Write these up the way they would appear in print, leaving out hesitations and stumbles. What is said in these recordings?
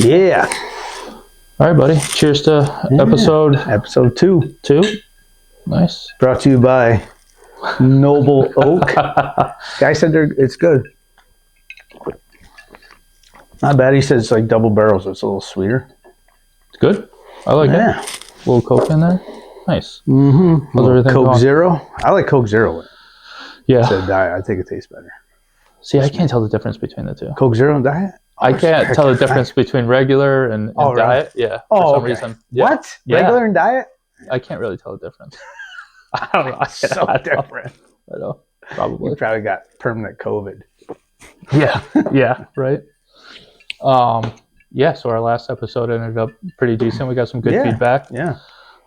Yeah. All right, buddy. Cheers to episode 2. 2. Nice. Brought to you by Noble Oak. Guy said it's good. Not bad. He said it's like double barrel, so it's a little sweeter. It's good. I like it. A little Coke in there. Nice. Mm-hmm. How's everything Coke going? Zero. I like Coke Zero. Yeah. Instead of Diet, I think it tastes better. See, I can't tell the difference between the two. Coke Zero and Diet? I can't tell the difference between regular and diet. Really? Yeah. For some reason. Yeah. What? Regular and Diet? I can't really tell the difference. I don't know. It's so different. I know. Probably. You probably got permanent COVID. Yeah. Yeah. Right. Yeah. So our last episode ended up pretty decent. We got some good feedback. Yeah.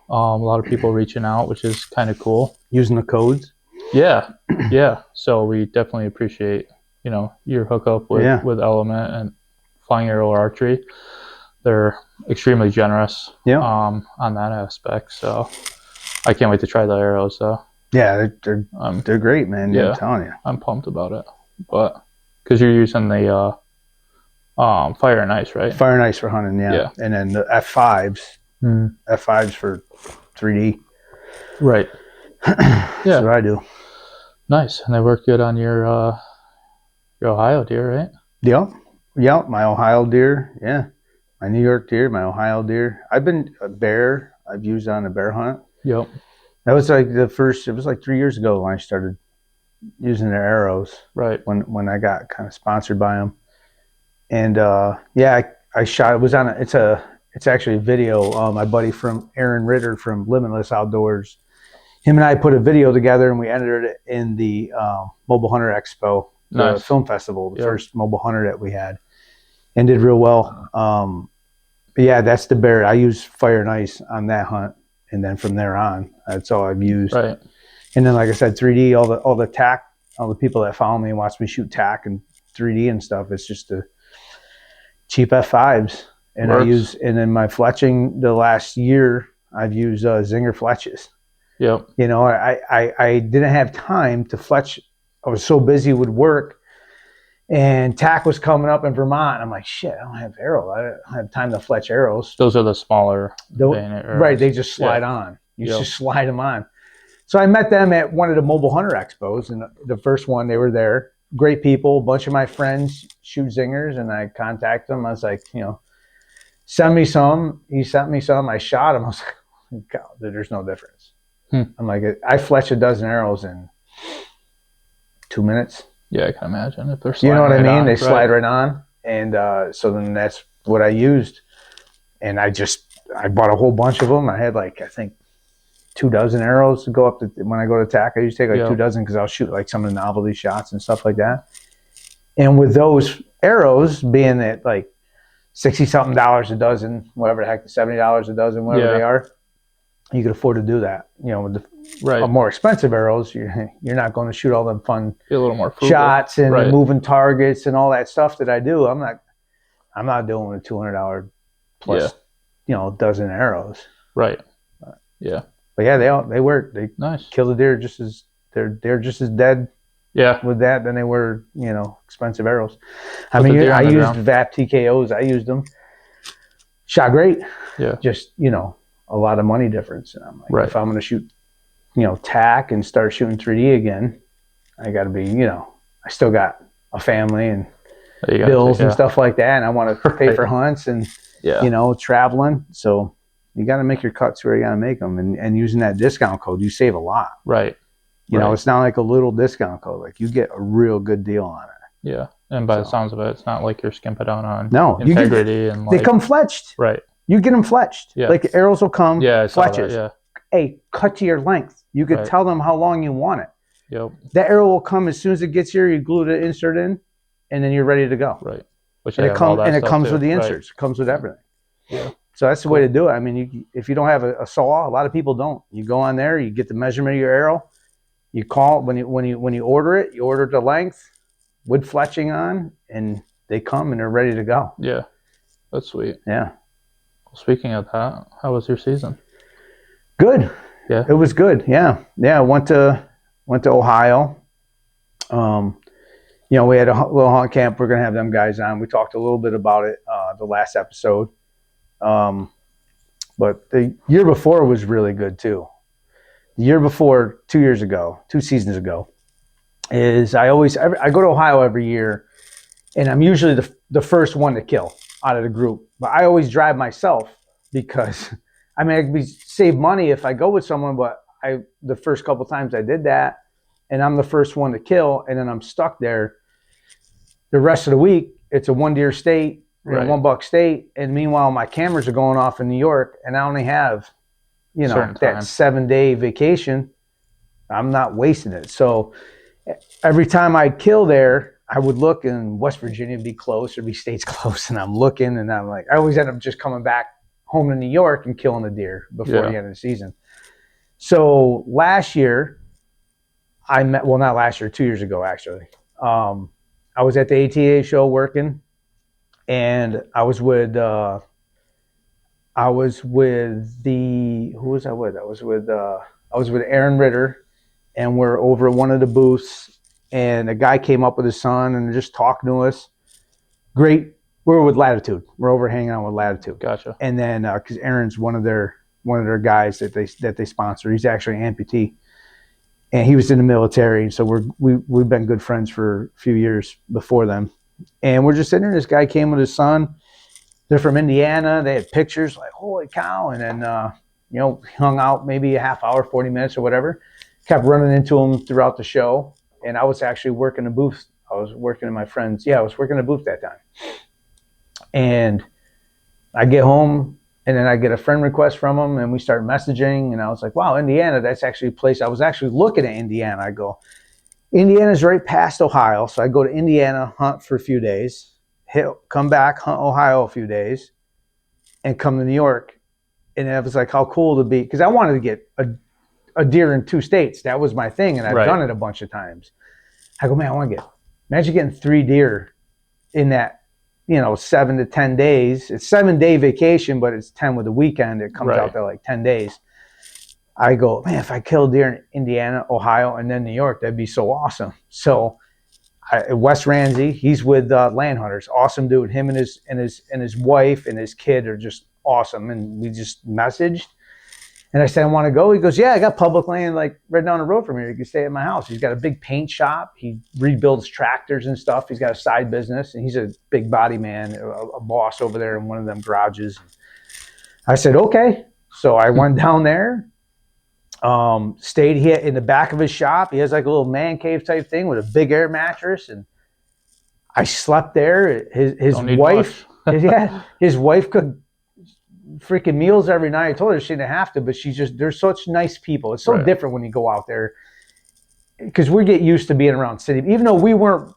A lot of people reaching out, which is kind of cool. Using the codes. Yeah. Yeah. So we definitely appreciate, your hookup with Element and Flying Arrow Archery. They're extremely generous on that aspect. So I can't wait to try the arrows though. Yeah, they're great, man. Yeah, I'm telling you. I'm pumped about it. But because you're using the Fire and Ice, right? Fire and Ice for hunting, yeah. And then the F5s. F5s for 3D. Right. That's what I do. Nice. And they work good on your Ohio deer, right? Yep. My Ohio deer, yeah. My New York deer, my Ohio deer. I've been a bear. I've used on a bear hunt. Yep. That was like it was like 3 years ago when I started using their arrows. Right. When I got kind of sponsored by them. And I shot, it was on it's actually a video. My buddy Aaron Ritter from Limitless Outdoors, him and I put a video together and we entered it in the Mobile Hunter Expo, the film festival, the first mobile hunter that we had, and did real well. But yeah, that's the bear. I used Fire and Ice on that hunt, and then from there on, that's all I've used. Right. And then, like I said, 3D. All the tack. All the people that follow me and watch me shoot tack and 3D and stuff. It's just the cheap F5s, and and then my fletching the last year I've used Zinger fletches. Yep. I didn't have time to fletch. I was so busy with work, and tack was coming up in Vermont. I'm like, shit, I don't have arrows. I don't have time to fletch arrows. Those are the smaller right, they just slide on. You just slide them on. So I met them at one of the Mobile Hunter Expos, and the first one, they were there. Great people. A bunch of my friends shoot Zingers, and I contacted them. I was like, send me some. He sent me some. I shot them. I was like, God, there's no difference. I'm like, I fletched a dozen arrows in 2 minutes. Yeah, I can imagine if they're sliding. You know what I mean? On, they slide right on, and so then that's what I used. And I bought a whole bunch of them. I had I think 2 dozen arrows to go up to when I go to tack. I usually take 2 dozen because I'll shoot some of the novelty shots and stuff like that. And with those arrows being at $60-something a dozen, whatever the heck, $70 a dozen, whatever they are, you could afford to do that. With the more expensive arrows, you're not going to shoot all them fun a little more frugal shots and moving targets and all that stuff that I do. I'm not doing a $200 plus dozen arrows. Right. Yeah. But yeah, they work. They kill the deer just as they're just as dead. Yeah. With that than they were, expensive arrows. I mean, I used VAP TKOs. I used them. Shot great. Yeah. Just a lot of money difference. And I'm like, if I'm going to shoot, tack and start shooting 3D again, I got to be, I still got a family and bills and stuff like that, and I want to pay for hunts and traveling. So you got to make your cuts where you got to make them, and using that discount code, you save a lot. Right. It's not like a little discount code. You get a real good deal on it. Yeah. And by the sounds of it, it's not like you're skimping out on integrity and they come fletched. Right. You get them fletched. Yeah. The arrows will come fletches. That, Hey, cut to your length. You could tell them how long you want it. Yep. That arrow will come as soon as it gets here. You glue the insert in, and then you're ready to go. Right. And it comes with the inserts. It comes with everything. Yeah. So that's the way to do it. I mean, if you don't have a saw, a lot of people don't. You go on there, you get the measurement of your arrow. You call when you order it. You order the length with fletching on, and they come and they're ready to go. Yeah, that's sweet. Yeah. Well, speaking of that, how was your season? Good. Yeah. It was good. Yeah. Yeah. I went to Ohio. we had a little hunt camp. We're going to have them guys on. We talked a little bit about it the last episode. But the year before was really good too. The year before, 2 seasons ago, is I go to Ohio every year, and I'm usually the first one to kill out of the group. But I always drive myself because, I could save money if I go with someone, but the first couple times I did that, and I'm the first one to kill, and then I'm stuck there the rest of the week. It's a 1 deer state, right. 1 buck state, and meanwhile my cameras are going off in New York, and I only have, that 7-day vacation. I'm not wasting it. So every time I'd kill there, I would look, and West Virginia would be close, or be states close, and I'm looking, and I'm like, I always end up just coming back home to New York and killing a deer before the end of the season. So last year, not last year, 2 years ago actually. I was at the ATA show working, and I was with who was I with? I was with Aaron Ritter, and we're over at one of the booths, and a guy came up with his son and just talking to us. Great. We're with Latitude. We're over hanging out with Latitude. Gotcha. And then because Aaron's one of their guys that they sponsor. He's actually an amputee, and he was in the military. So we've been good friends for a few years before them. And we're just sitting there. This guy came with his son. They're from Indiana. They had pictures, like, holy cow. And then hung out maybe a half hour, 40 minutes or whatever. Kept running into him throughout the show. And I was actually working a booth. I was working in my friend's. Yeah, I was working a booth that time. And I get home, and then I get a friend request from him, and we start messaging. And I was like, wow, Indiana, that's actually a place. I was actually looking at Indiana. I go, Indiana's right past Ohio. So I go to Indiana, hunt for a few days, come back, hunt Ohio a few days, and come to New York. And it was like, how cool to be, because I wanted to get a deer in 2 states. That was my thing, and I've done it a bunch of times. I go, man, imagine getting 3 deer in that, 7 to 10 days. It's 7-day vacation, but it's 10 with the weekend. It comes out to like 10 days. I go, man, if I kill deer in Indiana, Ohio, and then New York, that'd be so awesome. So Wes Ramsey, he's with Land Hunters. Awesome dude. Him and his wife and his kid are just awesome. And we just messaged. And I said, I want to go. He goes, yeah, I got public land like right down the road from here. You can stay at my house. He's got a big paint shop. He rebuilds tractors and stuff. He's got a side business, and he's a big body man, a boss over there in one of them garages. I said, okay. So I went down there, stayed here in the back of his shop. He has like a little man cave type thing with a big air mattress. And I slept there. His wife, his wife could freaking meals every night. I told her she didn't have to, but they're such nice people. It's so different when you go out there, because we get used to being around city. Even though we weren't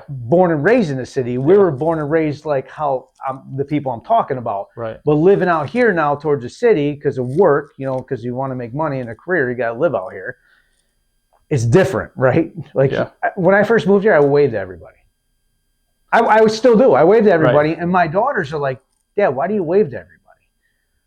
born and raised in the city, we were born and raised like how the people I'm talking about. Right. But living out here now towards the city because of work, because you want to make money in a career, you got to live out here. It's different, right? Like when I first moved here, I waved to everybody. I still do. I waved to everybody, and my daughters are like, Dad, why do you wave to everybody?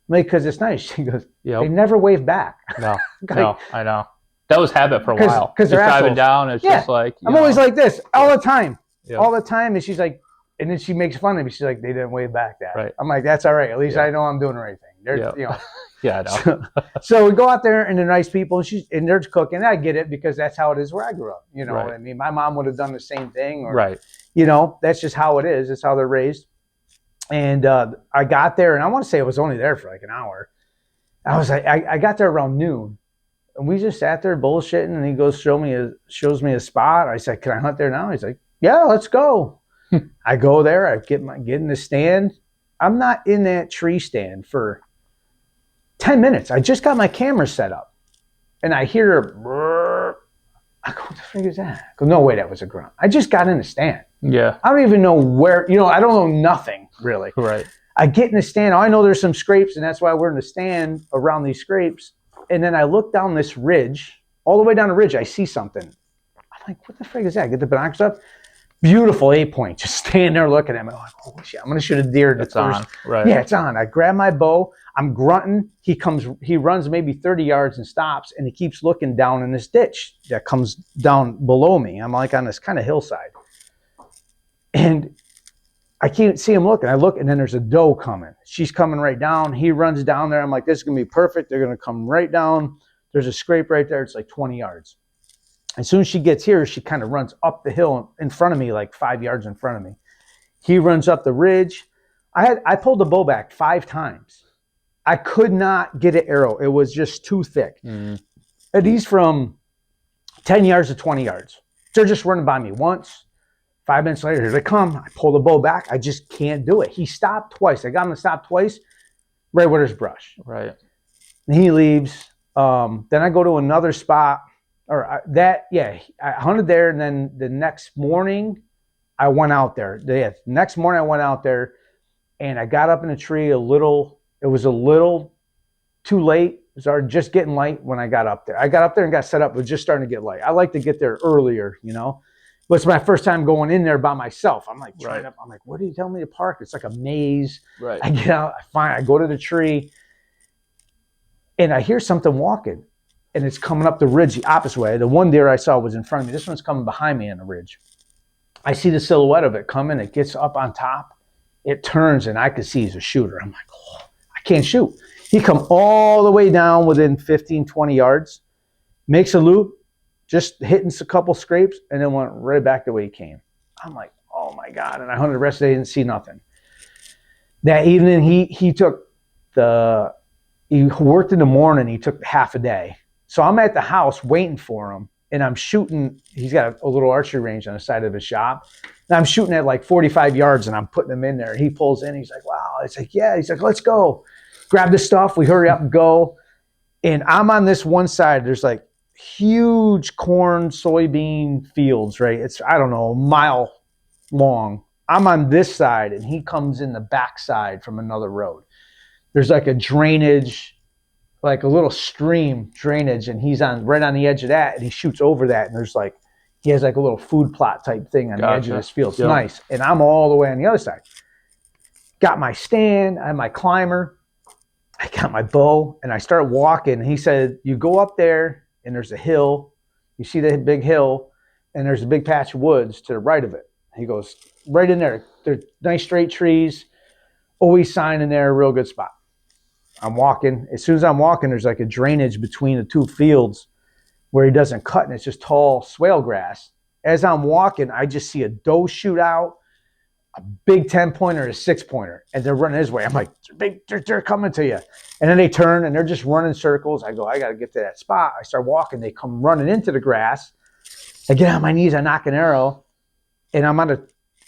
Like, because it's nice. She goes, they never wave back. No, no, I know. That was habit for a while. Because they're driving down, it's just like, I'm always like this all the time. Yep. All the time. And she's like, and then she makes fun of me. She's like, they didn't wave back that. Right. I'm like, that's all right. At least I know I'm doing the right thing. They're, Yeah, I know. So we go out there, and they're nice people, and they're cooking. I get it, because that's how it is where I grew up. I mean, my mom would have done the same thing. Or, that's just how it is. It's how they're raised. And I got there, and I want to say I was only there for like an hour. I was like, I got there around noon, and we just sat there bullshitting. And he goes, shows me a spot. I said, can I hunt there now? He's like, yeah, let's go. I go there. I get in the stand. I'm not in that tree stand for 10 minutes. I just got my camera set up, and I hear a brrr. I go, what the frig is that? I go, no way, that was a grunt. I just got in the stand. Yeah. I don't even know where, I don't know nothing really. Right. I get in the stand. I know there's some scrapes, and that's why we're in the stand around these scrapes. And then I look down this ridge, all the way down the ridge, I see something. I'm like, what the frig is that? I get the binoculars up. Beautiful 8-point, just standing there looking at me. I'm like, holy shit, I'm going to shoot a deer. It's on, right? Yeah, it's on. I grab my bow. I'm grunting. He runs maybe 30 yards and stops, and he keeps looking down in this ditch that comes down below me. I'm like on this kind of hillside. And I can't see him looking. I look, and then there's a doe coming. She's coming right down. He runs down there. I'm like, this is going to be perfect. They're going to come right down. There's a scrape right there. It's like 20 yards. As soon as she gets here, she kind of runs up the hill in front of me, like 5 yards in front of me. He runs up the ridge. I pulled the bow back 5 times. I could not get an arrow. It was just too thick. Mm-hmm. And he's from 10 yards to 20 yards. They're just running by me once. 5 minutes later, here they come. I pull the bow back. I just can't do it. He stopped twice. I got him to stop twice, right where there's brush. Right. And he leaves. Then I go to another spot. I hunted there, and then the next morning, I went out there. Next morning, I went out there, and I got up in a tree it was a little too late. It was just getting light when I got up there. I got up there and got set up. It was just starting to get light. I like to get there earlier, But it's my first time going in there by myself. I'm like, I'm like, where do you tell me to park? It's like a maze. Right. I get out, I go to the tree, and I hear something walking, and it's coming up the ridge the opposite way. The one deer I saw was in front of me. This one's coming behind me on the ridge. I see the silhouette of it coming. It gets up on top. It turns, and I can see he's a shooter. I'm like, I can't shoot. He come all the way down within 15, 20 yards, makes a loop, just hitting a couple scrapes, and then went right back the way he came. I'm like, oh my God. And I hunted the rest of the day, didn't see nothing. That evening, he worked in the morning. He took half a day. So I'm at the house waiting for him, and I'm shooting. He's got a little archery range on the side of his shop. And I'm shooting at like 45 yards, and I'm putting him in there. He pulls in. He's like, wow. It's like, yeah. He's like, let's go. Grab the stuff. We hurry up and go. And I'm on this one side. There's like huge corn, soybean fields, right? It's, I don't know, a mile long. I'm on this side, and he comes in the back side from another road. There's like a drainage, like a little stream drainage, and he's right on the edge of that, and he shoots over that, and he has like a little food plot type thing on the edge of this field. It's nice. And I'm all the way on the other side. Got my stand, I have my climber, I got my bow, and I start walking. He said, you go up there, and there's a hill. You see the big hill, and there's a big patch of woods to the right of it. He goes, right in there. There's nice straight trees, always sign in there, a real good spot. I'm walking. As soon as I'm walking, there's like a drainage between the two fields where he doesn't cut, and it's just tall swale grass. As I'm walking, I just see a doe shoot out, a big 10-pointer and a 6-pointer, and they're running his way. I'm like, they're coming to you. And then they turn, and they're just running circles. I go, I got to get to that spot. I start walking. They come running into the grass. I get on my knees. I knock an arrow, and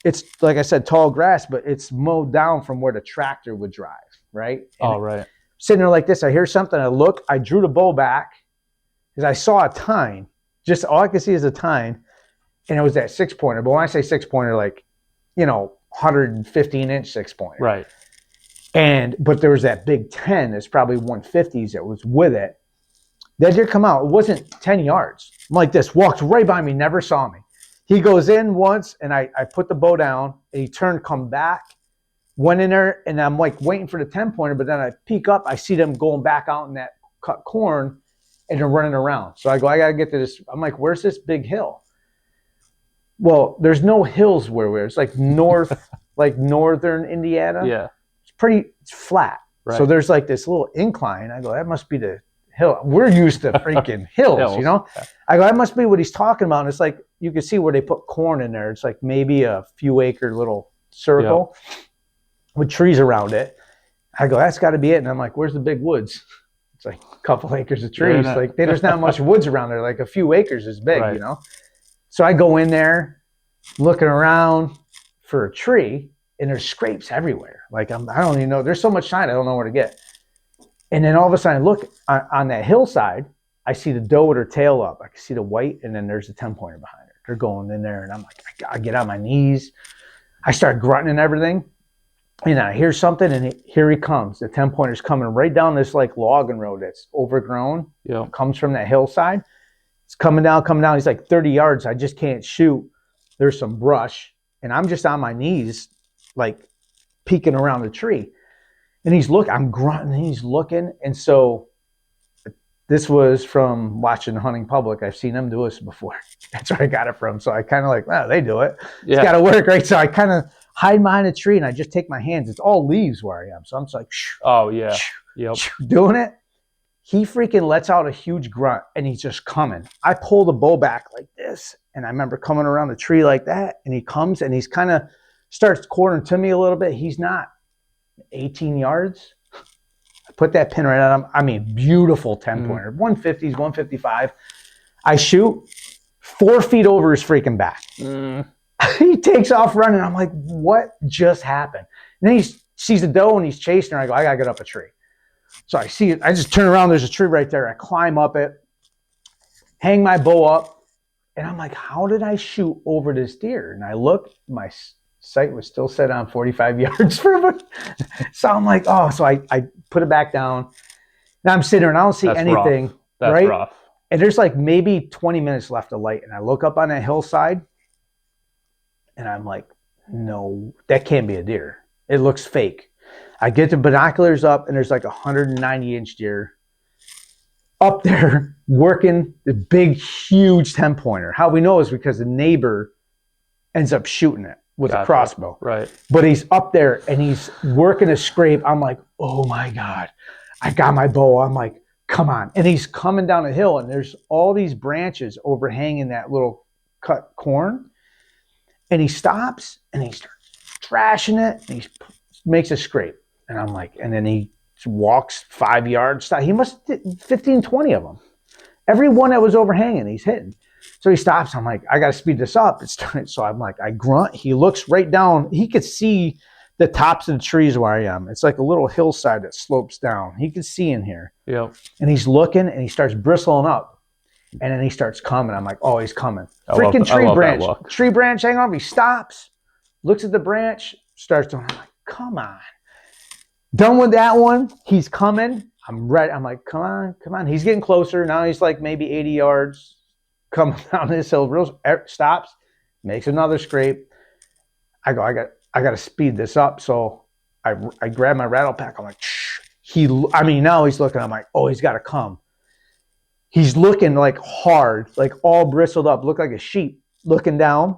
it's, like I said, tall grass, but it's mowed down from where the tractor would drive, right? And right. Sitting there like this, I hear something. I look. I drew the bow back because I saw a tine. Just all I could see is a tine, and it was that 6-pointer. But when I say 6-pointer, like, 115-inch 6-pointer. Right. But there was that big 10. It's probably 150s that was with it. That deer come out. It wasn't 10 yards. I'm like this. Walked right by me. Never saw me. He goes in once, and I put the bow down, and he turned, come back, went in there, and I'm like waiting for the 10-pointer, but then I peek up. I see them going back out in that cut corn, and they're running around. So I go, I got to get to this. I'm like, where's this big hill? Well, there's no hills where we're. It's like northern Indiana. Yeah. It's flat. Right. So there's like this little incline. I go, that must be the hill. We're used to freaking hills, Yeah. I go, that must be what he's talking about. And it's like, you can see where they put corn in there. It's like maybe a few acre little circle with trees around it. I go, that's got to be it. And I'm like, where's the big woods? It's like a couple acres of trees. Like there's not much woods around there. Like a few acres is big, right. So I go in there, looking around for a tree, and there's scrapes everywhere. Like I don't even know. There's so much shine, I don't know where to get. And then all of a sudden, I look on that hillside. I see the doe with her tail up. I can see the white, and then there's a 10-pointer behind her. They're going in there, and I'm like, I get on my knees. I start grunting and everything, and I hear something, and here he comes. The 10-pointer's coming right down this like logging road that's overgrown. Yeah, comes from that hillside. It's coming down. He's like 30 yards. I just can't shoot. There's some brush, and I'm just on my knees, like peeking around the tree. And he's looking. I'm grunting, and he's looking. And so this was from watching Hunting Public. I've seen them do this before. That's where I got it from. So I kind of like, well, they do it. It's got to work, right? So I kind of hide behind a tree and I just take my hands. It's all leaves where I am. So I'm just like, doing it. He freaking lets out a huge grunt and he's just coming. I pull the bow back like this. And I remember coming around the tree like that. And he comes and he's kind of starts quartering to me a little bit. He's not 18 yards. I put that pin right at him. I mean, beautiful 10-pointer. 150s, 155. I shoot 4 feet over his freaking back. He takes off running. I'm like, what just happened? And then he sees the doe and he's chasing her. I go, I got to get up a tree. So I see it. I just turn around. There's a tree right there. I climb up it, hang my bow up. And I'm like, how did I shoot over this deer? And I look, my sight was still set on 45 yards from it. So I'm like, oh, so I put it back down. Now I'm sitting there and I don't see anything. That's rough. And there's like maybe 20 minutes left of light. And I look up on that hillside and I'm like, no, that can't be a deer. It looks fake. I get the binoculars up and there's like a 190-inch deer up there working the big, huge 10-pointer. How we know is because the neighbor ends up shooting it with a crossbow. Right. But he's up there and he's working a scrape. I'm like, oh my God. I got my bow. I'm like, come on. And he's coming down a hill and there's all these branches overhanging that little cut corn. And he stops and he starts trashing it and he makes a scrape. And I'm like, and then he walks 5 yards. He must have 15, 20 of them. Every one that was overhanging, he's hitting. So he stops. I'm like, I got to speed this up. So I'm like, I grunt. He looks right down. He could see the tops of the trees where I am. It's like a little hillside that slopes down. He could see in here. Yep. And he's looking and he starts bristling up. And then he starts coming. I'm like, oh, he's coming. Freaking tree branch. Tree branch hang on. He stops, looks at the branch, starts doing. I'm like, come on. Done with that one. He's coming. I'm ready. I'm like, come on, come on. He's getting closer. Now he's like maybe 80 yards. Coming down this hill, stops, makes another scrape. I go, I got to speed this up. So I grab my rattle pack. I'm like, shh. Now he's looking. I'm like, oh, he's got to come. He's looking like hard, like all bristled up, look like a sheep looking down.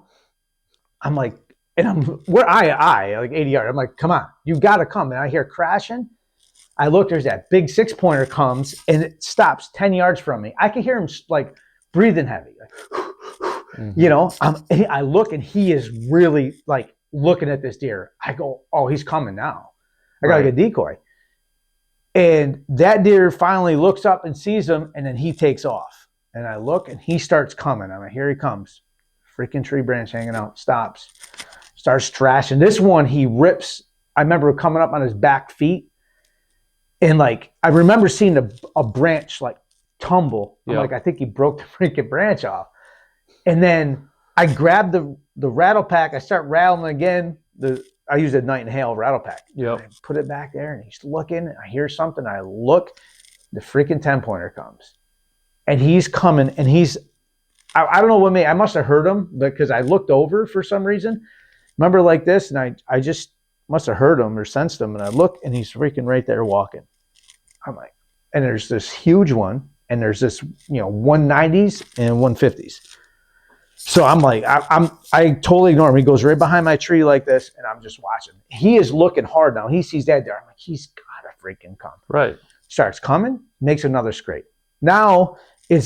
I'm like, and we're eye like 80 yards. I'm like, come on, you got to come. And I hear crashing. I look, there's that big 6-pointer comes and it stops 10 yards from me. I can hear him like breathing heavy, like, you know. I look and he is really like looking at this deer. I go, oh, he's coming now. I got like a decoy. And that deer finally looks up and sees him, and then he takes off. And I look, and he starts coming. I'm like, here he comes. Freaking tree branch hanging out. Stops. Starts trashing. This one, he rips. I remember coming up on his back feet. And, like, I remember seeing a branch, like, tumble. I'm like, I think he broke the freaking branch off. And then I grab the rattle pack. I start rattling again. I use a night and hail rattle pack. Yep. I put it back there and he's looking. I hear something. I look. The freaking 10-pointer comes. And he's coming and I don't know what I must have heard him because I looked over for some reason. Remember like this, and I just must have heard him or sensed him. And I look and he's freaking right there walking. I'm like, and there's this huge one and there's this, 190s and 150s. So I'm like, I totally ignore him. He goes right behind my tree like this, and I'm just watching. He is looking hard now. He sees that there. I'm like, he's got to freaking come. Right. Starts coming, makes another scrape. Now I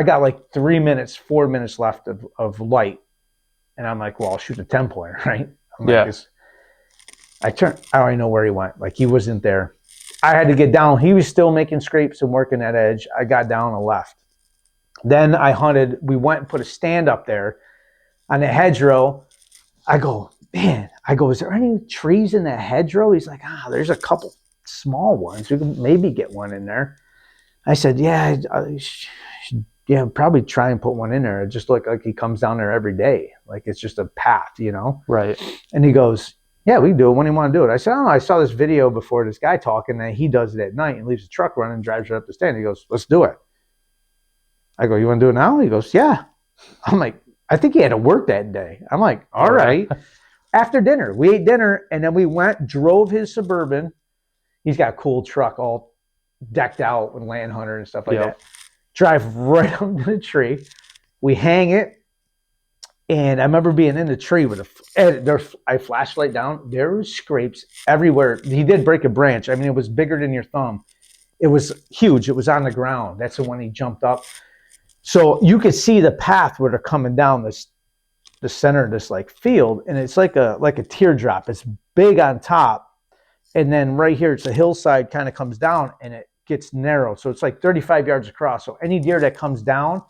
got like 4 minutes left of light. And I'm like, well, I'll shoot a 10-pointer, right? I already know where he went. Like he wasn't there. I had to get down. He was still making scrapes and working that edge. I got down and left. Then I hunted. We went and put a stand up there on the hedgerow. I go, is there any trees in that hedgerow? He's like, there's a couple small ones. We can maybe get one in there. I said, yeah, probably try and put one in there. It just looked like he comes down there every day. Like it's just a path, Right. And he goes, yeah, we can do it. When do you want to do it? I said, I saw this video before, this guy talking that he does it at night and leaves the truck running and drives right up the stand. He goes, let's do it. I go, you want to do it now? He goes, yeah. I'm like, I think he had to work that day. I'm like, all right. After dinner, we ate dinner, and then we drove his Suburban. He's got a cool truck, all decked out with land hunter and stuff like that. Drive right under the tree. We hang it. And I remember being in the tree with I flashlight down. There were scrapes everywhere. He did break a branch. I mean, it was bigger than your thumb. It was huge. It was on the ground. That's the one he jumped up. So you could see the path where they're coming down the center of this like field, and it's like a teardrop. It's big on top, and then right here it's a hillside, kind of comes down, and it gets narrow. So it's like 35 yards across. So any deer that comes down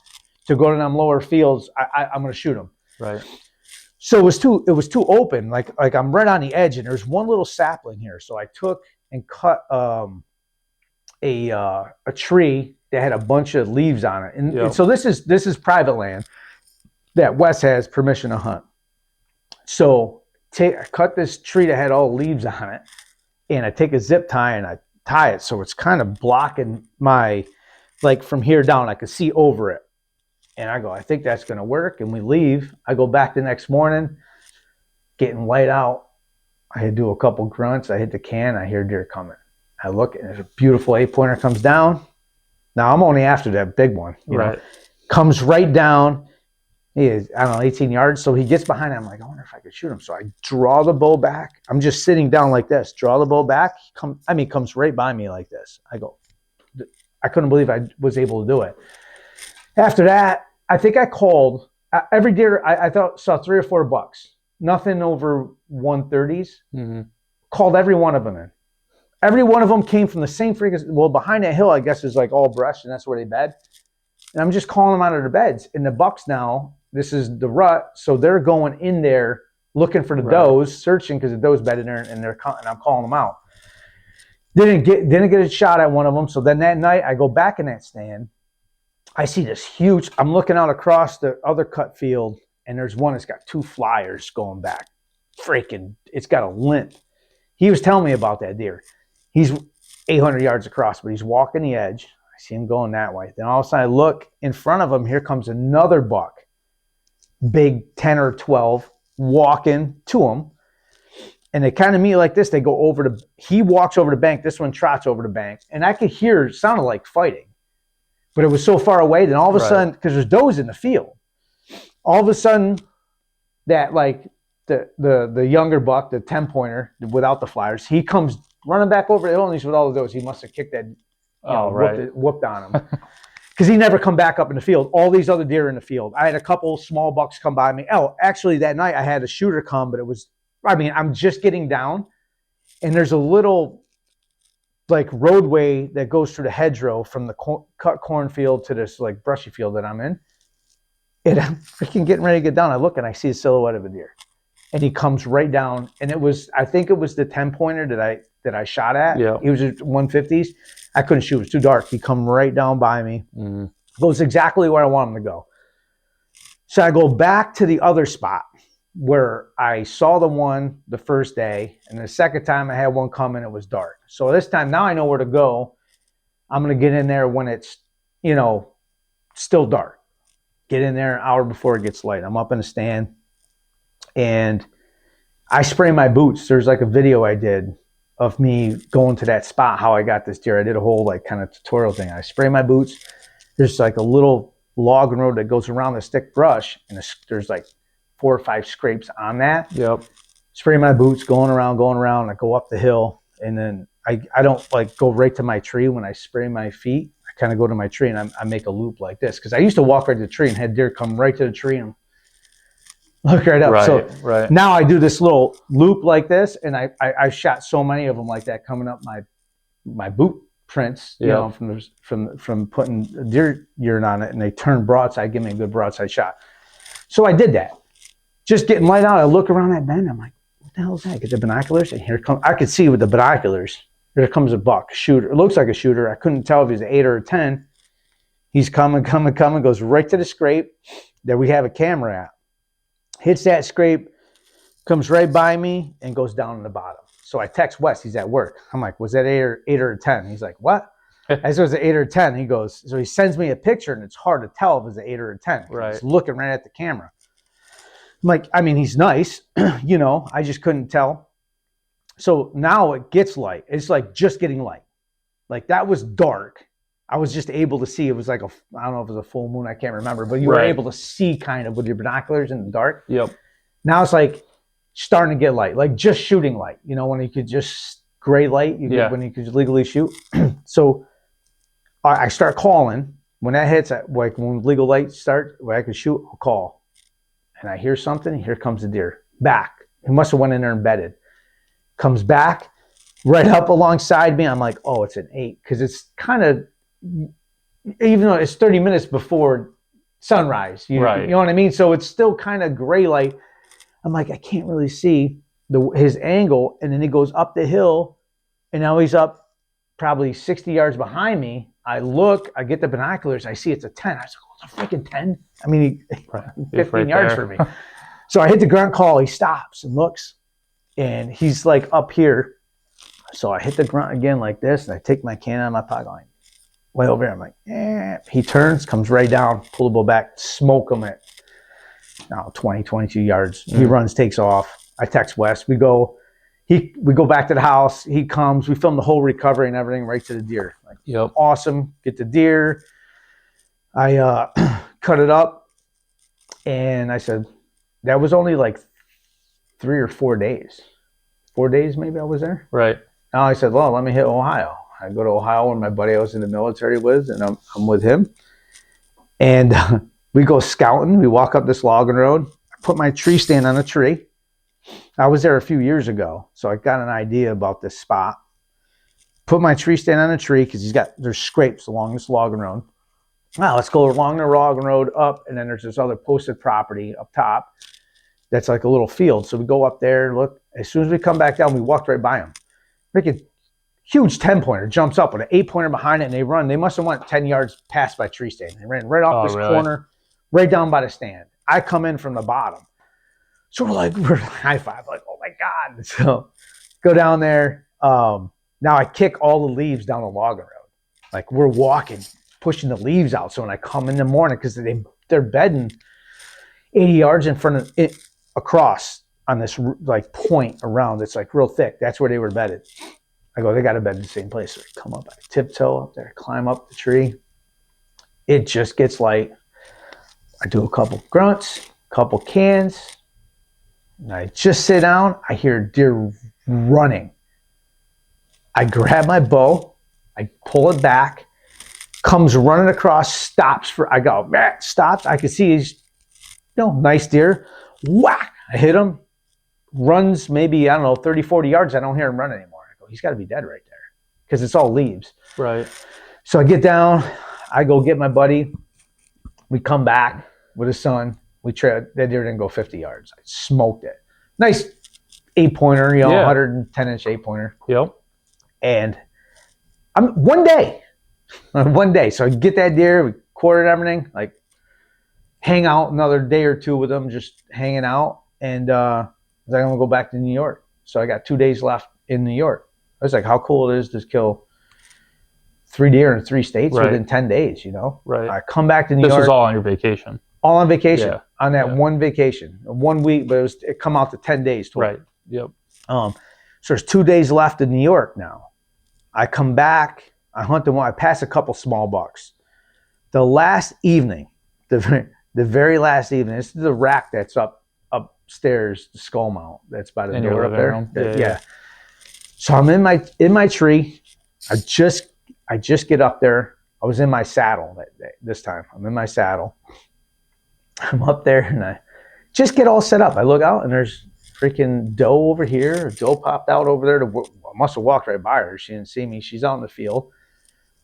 to go to them lower fields, I'm going to shoot them. Right. So it was too open. Like I'm right on the edge, and there's one little sapling here. So I took and cut a tree that had a bunch of leaves on it, and so this is private land that Wes has permission to hunt. So I cut this tree that had all leaves on it, and I take a zip tie and I tie it so it's kind of blocking my, like from here down, I could see over it. And I go, I think that's going to work. And we leave. I go back the next morning, getting light out. I had to do a couple grunts. I hit the can. I hear deer coming. I look, and there's a beautiful 8-pointer comes down. Now, I'm only after that big one. You know, comes right down. He is, I don't know, 18 yards. So he gets behind it. I'm like, I wonder if I could shoot him. So I draw the bow back. I'm just sitting down like this. Draw the bow back. He comes right by me like this. I go, I couldn't believe I was able to do it. After that, I think I called every deer. I saw 3 or 4 bucks, nothing over 130s. Mm-hmm. Called every one of them in. Every one of them came from the same freaking. Well, behind that hill, I guess is like all brush, and that's where they bed. And I'm just calling them out of their beds. And the bucks now, this is the rut, so they're going in there looking for the does, searching because the does bedded there, and I'm calling them out. Didn't get a shot at one of them. So then that night, I go back in that stand. I see this huge, I'm looking out across the other cut field, and there's one that's got 2 flyers going back. Freaking, it's got a lint. He was telling me about that deer. He's 800 yards across, but he's walking the edge. I see him going that way. Then all of a sudden I look in front of him, here comes another buck. Big 10 or 12, walking to him. And they kind of meet like this. They go over he walks over the bank. This one trots over the bank. And I could hear, it sounded like fighting. But it was so far away, then all of a sudden, because there's does in the field, all of a sudden, that like the younger buck, the 10-pointer without the flyers, he comes running back over the hill, and he's with all the does. He must have kicked that, whooped on him, because he never come back up in the field. All these other deer in the field. I had a couple small bucks come by me. Oh, actually, that night I had a shooter come, but it was, I'm just getting down, and there's a little like roadway that goes through the hedgerow from the cut cornfield to this like brushy field that I'm in. And I'm freaking getting ready to get down. I look and I see a silhouette of a deer, and he comes right down. And I think it was the 10-pointer that I shot at. Yeah. He was at 150s. I couldn't shoot. It was too dark. He come right down by me. Mm-hmm. Goes exactly where I want him to go. So I go back to the other spot where I saw the one the first day, and the second time I had one coming, it was dark. So this time, now I know where to go. I'm going to get in there when it's, still dark. Get in there an hour before it gets light. I'm up in the stand, and I spray my boots. There's like a video I did of me going to that spot, how I got this deer. I did a whole like kind of tutorial thing. I spray my boots. There's like a little log road that goes around the thick brush, and there's like 4 or 5 scrapes on that. Yep. Spray my boots, going around. I go up the hill, and then I don't like go right to my tree when I spray my feet. I kind of go to my tree, and I make a loop like this, because I used to walk right to the tree and had deer come right to the tree and look right up. So now I do this little loop like this, and I shot so many of them like that coming up my boot prints, from putting deer urine on it, and they turn broadside, give me a good broadside shot. So I did that. Just getting light out, I look around that bend. I'm like, what the hell is that? I get the binoculars, and here comes, I could see with the binoculars, here comes a buck, shooter. It looks like a shooter. I couldn't tell if he's an 8 or a 10. He's coming, goes right to the scrape that we have a camera at. Hits that scrape, comes right by me, and goes down in the bottom. So I text Wes, he's at work. I'm like, was that 8 or a 10? He's like, what? I said, it was an 8 or a 10. He goes, so he sends me a picture, and it's hard to tell if it's an 8 or a 10. Right. He's looking right at the camera. I'm like, he's nice, I just couldn't tell. So now it gets light. It's like just getting light. Like that was dark. I was just able to see. It was like I don't know if it was a full moon. I can't remember, but you were able to see kind of with your binoculars in the dark. Yep. Now it's like starting to get light, like just shooting light. You know, when you could just gray light, when you could legally shoot. So I start calling. When that hits, like when legal light starts, where I can shoot, I'll call. And I hear something. Here comes the deer. Back. He must have went in there and bedded. Comes back, right up alongside me. I'm like, oh, it's an 8. Because it's kind of, even though it's 30 minutes before sunrise. You know what I mean? So it's still kind of gray light. I'm like, I can't really see his angle. And then he goes up the hill. And now he's up probably 60 yards behind me. I look, I get the binoculars, I see it's a 10. I was like, oh, it's a freaking 10. I mean, 15 yards from me. So I hit the grunt call. He stops and looks, and he's like up here. So I hit the grunt again like this, and I take my can out of my pocket, like, way over here. I'm like, eh. He turns, comes right down, pull the bow back, smoke him at 20, 22 yards. He runs, takes off. I text Wes. We go back to the house. He comes. We film the whole recovery and everything right to the deer. Like, awesome. Get the deer. I cut it up, and I said, that was only like 3 or 4 days. 4 days maybe I was there. Right. Now I said, well, let me hit Ohio. I go to Ohio where my buddy I was in the military with, and I'm with him. And we go scouting. We walk up this logging road. I put my tree stand on a tree. I was there a few years ago, so I got an idea about this spot. Put my tree stand on a tree because there's scrapes along this logging road. Well, let's go along the logging road up, and then there's this other posted property up top that's like a little field. So we go up there, look. As soon as we come back down, we walked right by them. Freaking huge 10-pointer jumps up with an 8-pointer behind it, and they run. They must have went 10 yards past my tree stand. They ran right off this corner, right down by the stand. I come in from the bottom. So we're high five, like, oh my God. So go down there. Now I kick all the leaves down the logging road. Like we're walking, pushing the leaves out. So when I come in the morning, because they're bedding 80 yards in front of it, across on this like point around, it's like real thick. That's where they were bedded. I go, they got to bed in the same place. So I come up, I tiptoe up there, climb up the tree. It just gets light. I do a couple grunts, couple cans. And I just sit down. I hear deer running. I grab my bow. I pull it back. Comes running across. Stops. I go, stops. I can see he's, nice deer. Whack. I hit him. Runs maybe, 30, 40 yards. I don't hear him run anymore. I go, he's got to be dead right there. Because it's all leaves. Right. So I get down. I go get my buddy. We come back with his son. That deer didn't go 50 yards. I smoked it. Nice 8-pointer, 110-inch 8-pointer. Yep. And one day. So I get that deer, we quartered everything, like hang out another day or two with him, just hanging out. And I was like, I'm going to go back to New York. So I got 2 days left in New York. I was like, how cool it is to kill 3 deer in 3 states within 10 days, Right. I come back to New York. This was all on your vacation. All on vacation, on that one vacation, 1 week, but it come out to 10 days total. Right. Yep. So there's 2 days left in New York now. I come back, I hunt I pass a couple small bucks. The last evening, the very last evening, this is the rack that's upstairs, the skull mount that's by the door up there. Yeah. So I'm in my tree. I just get up there. I was in my saddle this time. I'm in my saddle. I'm up there and I just get all set up. I look out and there's freaking doe over here. Doe popped out over there. I must have walked right by her. She didn't see me. She's out in the field.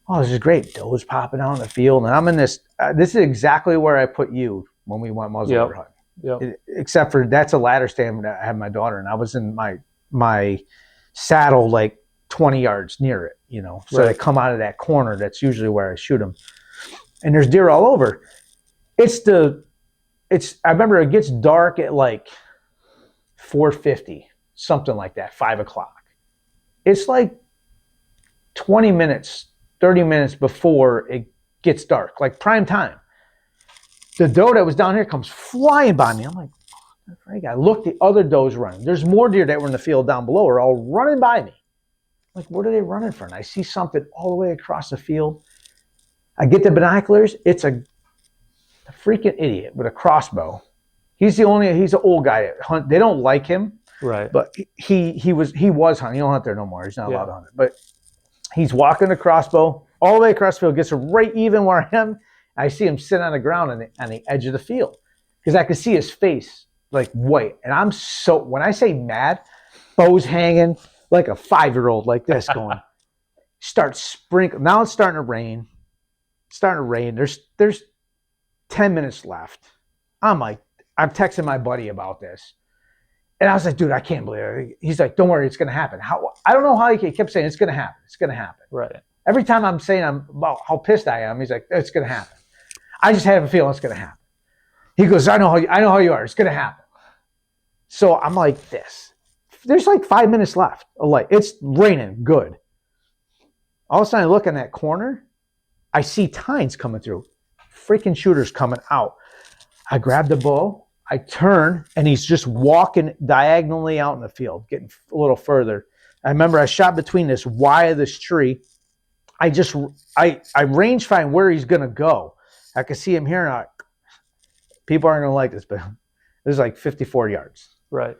Oh, this is great. Doe's popping out in the field. And I'm in this. This is exactly where I put you when we went muzzleloader hunting. Yep. Except for that's a ladder stand that I had my daughter, and I was in my saddle like 20 yards near it, So they come out of that corner. That's usually where I shoot them. And there's deer all over. I remember it gets dark at like 4:50, something like that, 5 o'clock. It's like 20 minutes, 30 minutes before it gets dark, like prime time. The doe that was down here comes flying by me. I'm like, I look, the other does running. There's more deer that were in the field down below are all running by me. Like, what are they running for? And I see something all the way across the field. I get the binoculars. It's a freaking idiot with a crossbow. He's an old guy. They don't like him. Right. But he was hunting. He don't hunt there no more. He's not allowed to hunt it. But he's walking the crossbow all the way across the field, gets right even where I am. I see him sit on the ground on the edge of the field because I could see his face like white. And I'm so, when I say mad, bows hanging like a 5-year-old like this going, starts sprinkling. Now it's starting to rain. There's 10 minutes left. I'm texting my buddy about this. And I was like, dude, I can't believe it. He's like, don't worry, it's going to happen. I don't know how he kept saying it's going to happen. It's going to happen. Right. Every time I'm saying about how pissed I am, he's like, it's going to happen. I just have a feeling it's going to happen. He goes, I know how you are. It's going to happen. So I'm like this. There's like 5 minutes left of light. It's raining good. All of a sudden, I look in that corner. I see tines coming through. Freaking shooters coming out. I grab the bow. I turn, and he's just walking diagonally out in the field, getting a little further. I remember I shot between this Y of this tree. I range find where he's going to go. I could see him here, and people aren't going to like this, but this is like 54 yards. Right.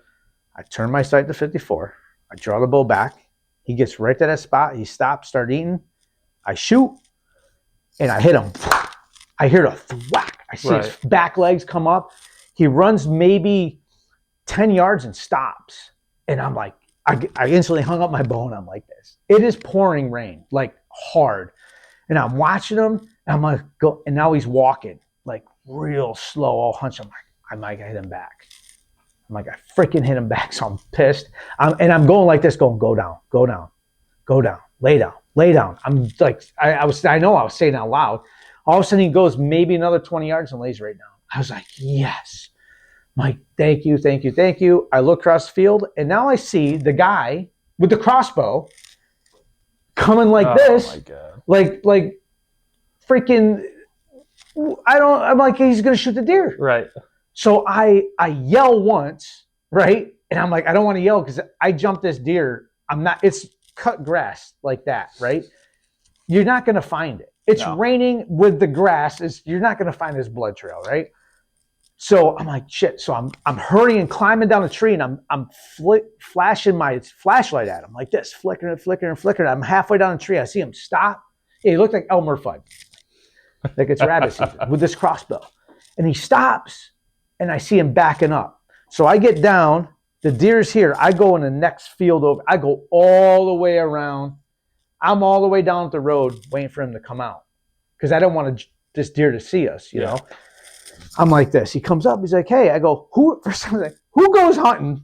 I turn my sight to 54. I draw the bow back. He gets right to that spot. He stops, start eating. I shoot, and I hit him. I hear a thwack. I see his back legs come up. He runs maybe 10 yards and stops. And I'm like, I instantly hung up my bow, and I'm like this. It is pouring rain, like hard. And I'm watching him, and I'm like, go. And now he's walking, like real slow, all hunched. I'm like, I might hit him back. I'm like, I freaking hit him back, so I'm pissed. And I'm going like this, going, go down, go down, go down, lay down, lay down. I'm like, I know I was saying out loud. All of a sudden, he goes maybe another 20 yards and lays right down. I was like, yes. Mike, thank you, thank you, thank you. I look across the field, and now I see the guy with the crossbow coming like this. Oh, my God. Like freaking, I'm like, he's going to shoot the deer. Right. So I yell once, right? And I'm like, I don't want to yell because I jumped this deer. It's cut grass like that, right? You're not going to find it. It's raining with the grass. You're not going to find this blood trail, right? So I'm like, shit. So I'm hurrying, climbing down a tree, and I'm flashing my flashlight at him like this, flickering and flickering and flickering. I'm halfway down the tree. I see him stop. Yeah, he looked like Elmer Fudd, like it's rabbit season, with this crossbow. And he stops, and I see him backing up. So I get down. The deer's here. I go in the next field over. I go all the way around. I'm all the way down the road waiting for him to come out because I don't want this deer to see us, you know. I'm like this. He comes up. He's like, hey. I go, who goes hunting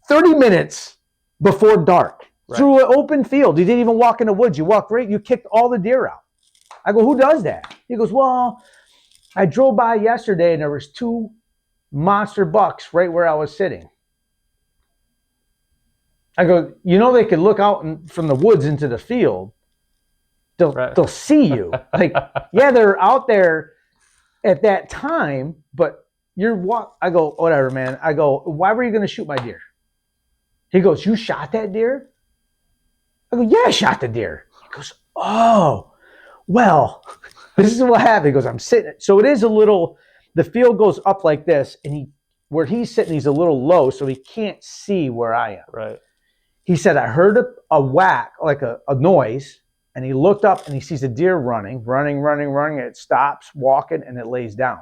30 minutes before dark through an open field? You didn't even walk in the woods. You kicked all the deer out. I go, who does that? He goes, well, I drove by yesterday, and there was 2 monster bucks right where I was sitting. I go, they could look out from the woods into the field. They'll see you. Like, yeah, they're out there at that time, but I go, whatever, man. I go, why were you going to shoot my deer? He goes, you shot that deer? I go, yeah, I shot the deer. He goes, oh, well, this is what happened. He goes, I'm sitting. So it is the field goes up like this, and where he's sitting, he's a little low, so he can't see where I am. Right. He said, I heard a whack, like a noise, and he looked up and he sees a deer running. It stops walking, and it lays down.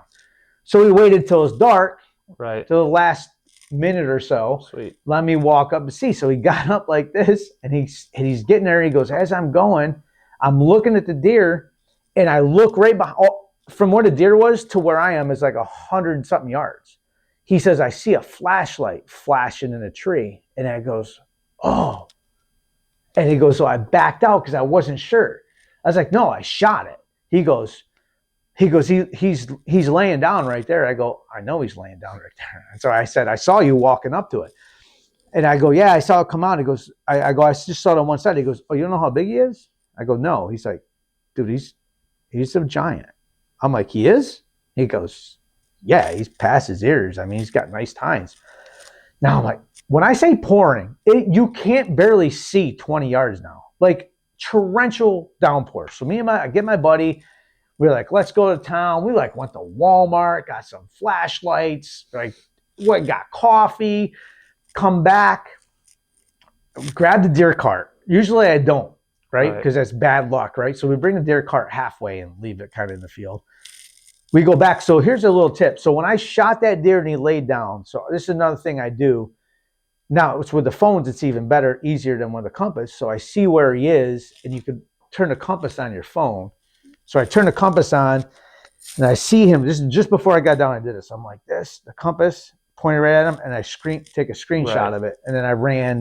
So he waited till it's dark, till the last minute or so. Sweet. Let me walk up and see. So he got up like this, and he's getting there. And he goes, as I'm going, I'm looking at the deer, and I look right behind, from where the deer was to where I am is like 100-something yards. He says, I see a flashlight flashing in a tree, and I goes, oh. And he goes, so I backed out because I wasn't sure. I was like, no, I shot it. He goes, he's laying down right there. I go, I know he's laying down right there. And so I said, I saw you walking up to it. And I go, yeah, I saw it come out. He goes, I go, I just saw it on one side. He goes, oh, you don't know how big he is? I go, no. He's like, dude, he's a giant. I'm like, he is? He goes, yeah, he's past his ears. I mean, he's got nice tines. Now I'm like, When I say pouring, you can't barely see 20 yards now. Like torrential downpour. So I get my buddy. We're like, let's go to town. We like went to Walmart, got some flashlights, like got coffee, come back, grab the deer cart. Usually I don't, right? Because that's bad luck, right? So we bring the deer cart halfway and leave it kind of in the field. We go back. So here's a little tip. So when I shot that deer and he laid down, so this is another thing I do. Now, it's with the phones, it's even better, easier than with a compass. So I see where he is, and you could turn the compass on your phone. So I turn the compass on, and I see him. This is just before I got down, I did this. I'm like this, the compass, pointed right at him, and I take a screenshot of it. And then I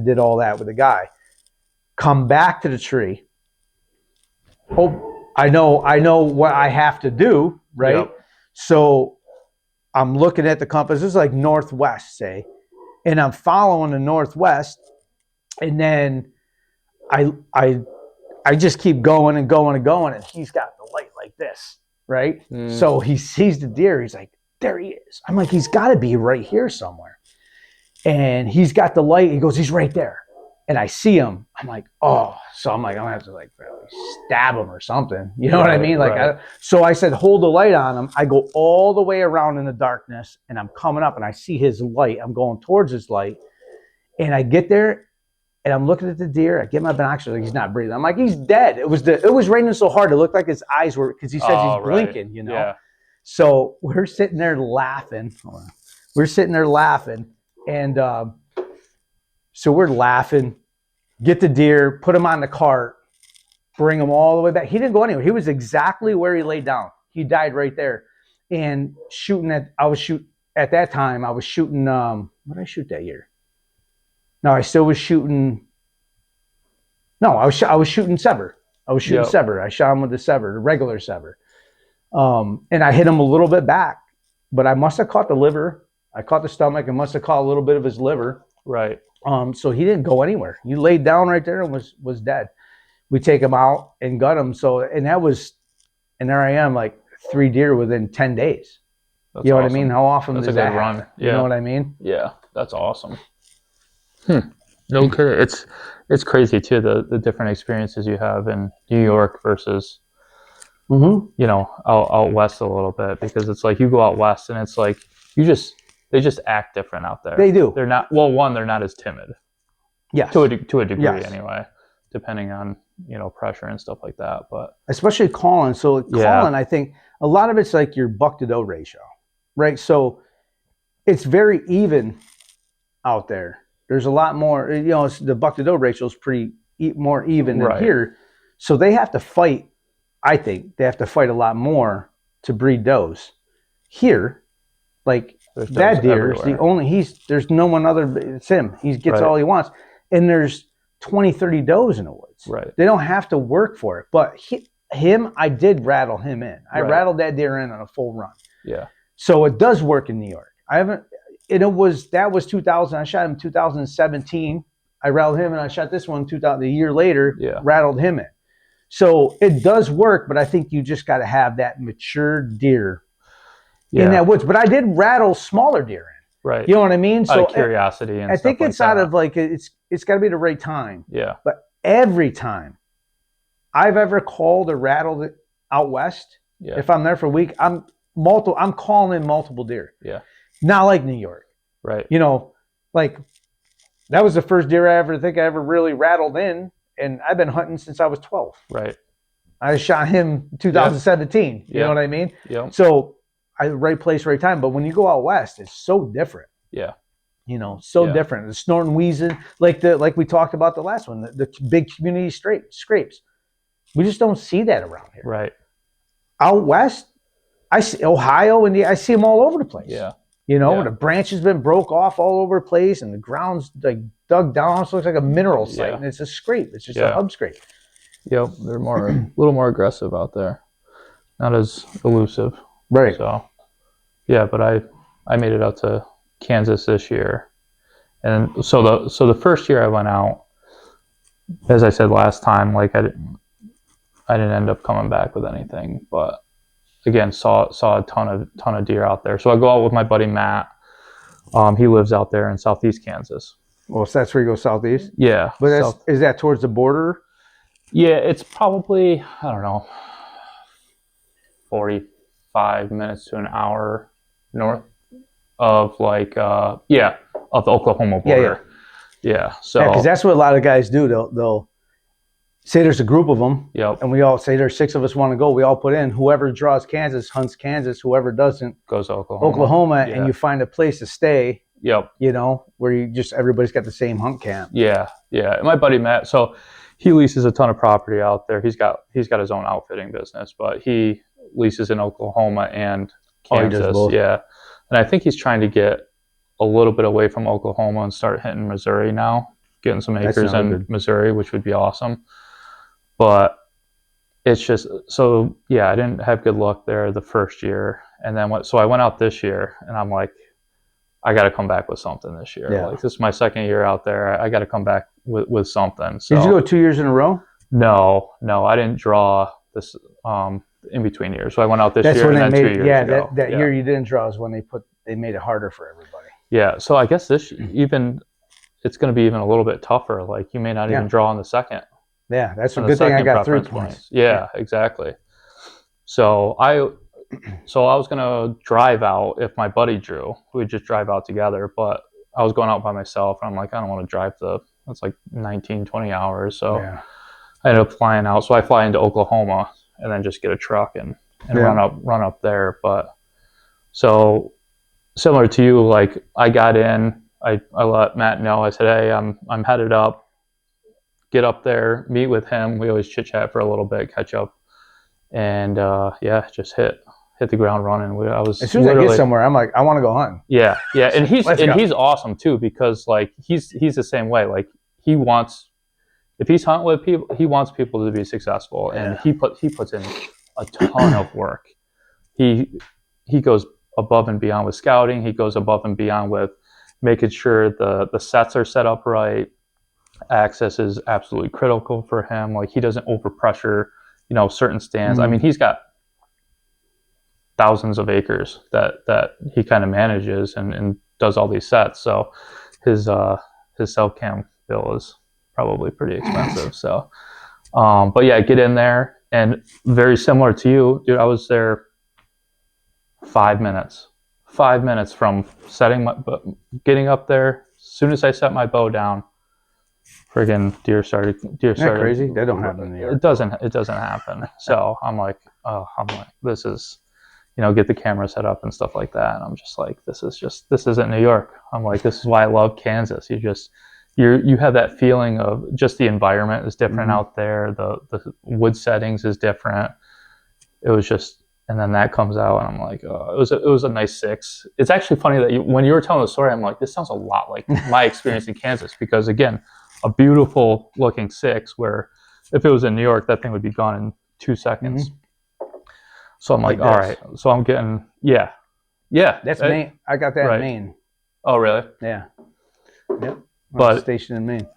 did all that with the guy. Come back to the tree. Oh, I know what I have to do, right? Yep. So I'm looking at the compass. This is like northwest, say. And I'm following the northwest, and then I just keep going and going and going, and he's got the light like this, right? So he sees the deer. He's like, there he is. I'm like, he's got to be right here somewhere. And he's got the light. He goes, he's right there. And I see him. I'm like, oh. So I'm like, I'm going to have to like really stab him or something. You know what I mean? Like, so I said, hold the light on him. I go all the way around in the darkness, and I'm coming up, and I see his light. I'm going towards his light. And I get there, and I'm looking at the deer. I get my binoculars. Like, he's not breathing. I'm like, he's dead. It was raining so hard. It looked like his eyes were, because he says he's blinking, you know? Yeah. So we're sitting there laughing. And so we're laughing. Get the deer, put him on the cart, bring him all the way back. He didn't go anywhere. He was exactly where he laid down. He died right there. And at that time, I was shooting, what did I shoot that year? No, I still was shooting. No, I was shooting Sever. Sever. I shot him with the Sever, the regular Sever. And I hit him a little bit back, but I must have caught the liver. I caught the stomach and must have caught a little bit of his liver. Right. So he didn't go anywhere. He laid down right there and was dead. We take him out and gut him. And there I am, like 3 deer within 10 days. That's you know awesome. what I mean? How often does that run? Happen? Yeah. You know what I mean? Yeah, that's awesome. No kidding. It's crazy too, the different experiences you have in New York versus out west a little bit, because it's like you go out west and it's like they just act different out there. They do. They're not, well, one, they're not as timid. Yes. To a degree anyway, depending on, pressure and stuff like that. But especially calling. So calling, I think a lot of it's like your buck to doe ratio, right? So it's very even out there. There's a lot more, the buck to doe ratio is pretty more even than here. So they have to fight. I think they have to fight a lot more to breed does. Here, like that deer is the only, there's no one other, it's him. He gets all he wants. And there's 20, 30 does in the woods. Right. They don't have to work for it. But I did rattle him in. I rattled that deer in on a full run. Yeah. So it does work in New York. That was 2000. I shot him in 2017. I rattled him, and I shot this one a year later. Yeah. Rattled him in. So it does work, but I think you just got to have that mature deer in that woods. But I did rattle smaller deer in. Right. You know what I mean? Out of curiosity and I think it's out of like it's got to be the right time. Yeah. But every time I've ever called or rattled it out west, if I'm there for a week, I'm calling in multiple deer. Yeah. Not like New York. Right. Like that was the first deer I ever really rattled in, and I've been hunting since I was 12. Right. I shot him in 2017. You know what I mean? Yeah. So right place, right time. But when you go out west, it's so different. Yeah. Different. The snorting, wheezing, like we talked about the last one, the big community scrapes. We just don't see that around here. Right. Out west, I see Ohio, and I see them all over the place. Yeah. The branch has been broke off all over the place, and the ground's like dug down. It looks like a mineral site, and it's a scrape. It's just a hub scrape. Yep, they're a little more aggressive out there, not as elusive. Right. So, but I made it out to Kansas this year, and so the first year I went out, as I said last time, like I didn't end up coming back with anything, but again saw a ton of deer out there. So I go out with my buddy Matt. He lives out there in southeast Kansas, Well, so that's where you go southeast? Yeah. But is that towards the border? Yeah, it's probably, I don't know, 45 minutes to an hour north of like, of the Oklahoma border. Yeah. So, because that's what a lot of guys do. They'll say there's a group of them, and we all say there's 6 of us want to go. We all put in. Whoever draws Kansas hunts Kansas. Whoever doesn't goes to Oklahoma. And you find a place to stay. Yep. Where everybody's got the same hunt camp. Yeah, yeah. My buddy Matt, so he leases a ton of property out there. He's got his own outfitting business, but he leases in Oklahoma and Kansas. He does both. Yeah, and I think he's trying to get a little bit away from Oklahoma and start hitting Missouri now, getting some acres in Missouri, which would be awesome. But it's just so I didn't have good luck there the first year, and then I went out this year, and I'm like, I got to come back with something this year. Yeah. Like, this is my second year out there. I got to come back with something. So, did you go 2 years in a row? No, I didn't draw this in between years. So I went out this year and then 2 years ago. That year you didn't draw is when they made it harder for everybody. Yeah, so I guess it's going to be even a little bit tougher. Like, you may not even draw on the second. Yeah, that's a good thing I got 3 points. Yeah, exactly. So I was going to drive out if my buddy drew. We'd just drive out together, but I was going out by myself, and I'm like, I don't want to drive that's like 19, 20 hours. So I ended up flying out. So I fly into Oklahoma and then just get a truck and run up there. But so similar to you, like, I got in, I let Matt know. I said, hey, I'm headed up. Get up there, meet with him. We always chit chat for a little bit, catch up, and just hit the ground running. As soon as I get somewhere, I'm like, I want to go hunting. Yeah, and he's awesome too, because like he's the same way. Like, if he's hunting with people, he wants people to be successful, and he puts in a ton of work. He goes above and beyond with scouting. He goes above and beyond with making sure the sets are set up right. Access is absolutely critical for him. Like, he doesn't overpressure, certain stands. I mean, he's got thousands of acres that he kind of manages and does all these sets. So his cell cam bill is probably pretty expensive. So, but yeah, get in there, and very similar to you, dude. I was there 5 minutes from getting up there. As soon as I set my bow down, friggin' deer started. Isn't that crazy? That don't happen in the Arctic. It doesn't happen. So I'm like, this is, get the camera set up and stuff like that. And I'm just like, this isn't New York. I'm like, this is why I love Kansas. You have that feeling of just the environment is different out there. The wood settings is different. It was just, and then that comes out, and I'm like, it was a nice 6. It's actually funny that when you were telling the story, I'm like, this sounds a lot like my experience in Kansas, because again, a beautiful looking 6, where if it was in New York, that thing would be gone in 2 seconds. So I'm like all right. So I'm getting, yeah. That's Maine. I got that in Maine. Oh, really? Yeah. Yep. But stationed in Maine.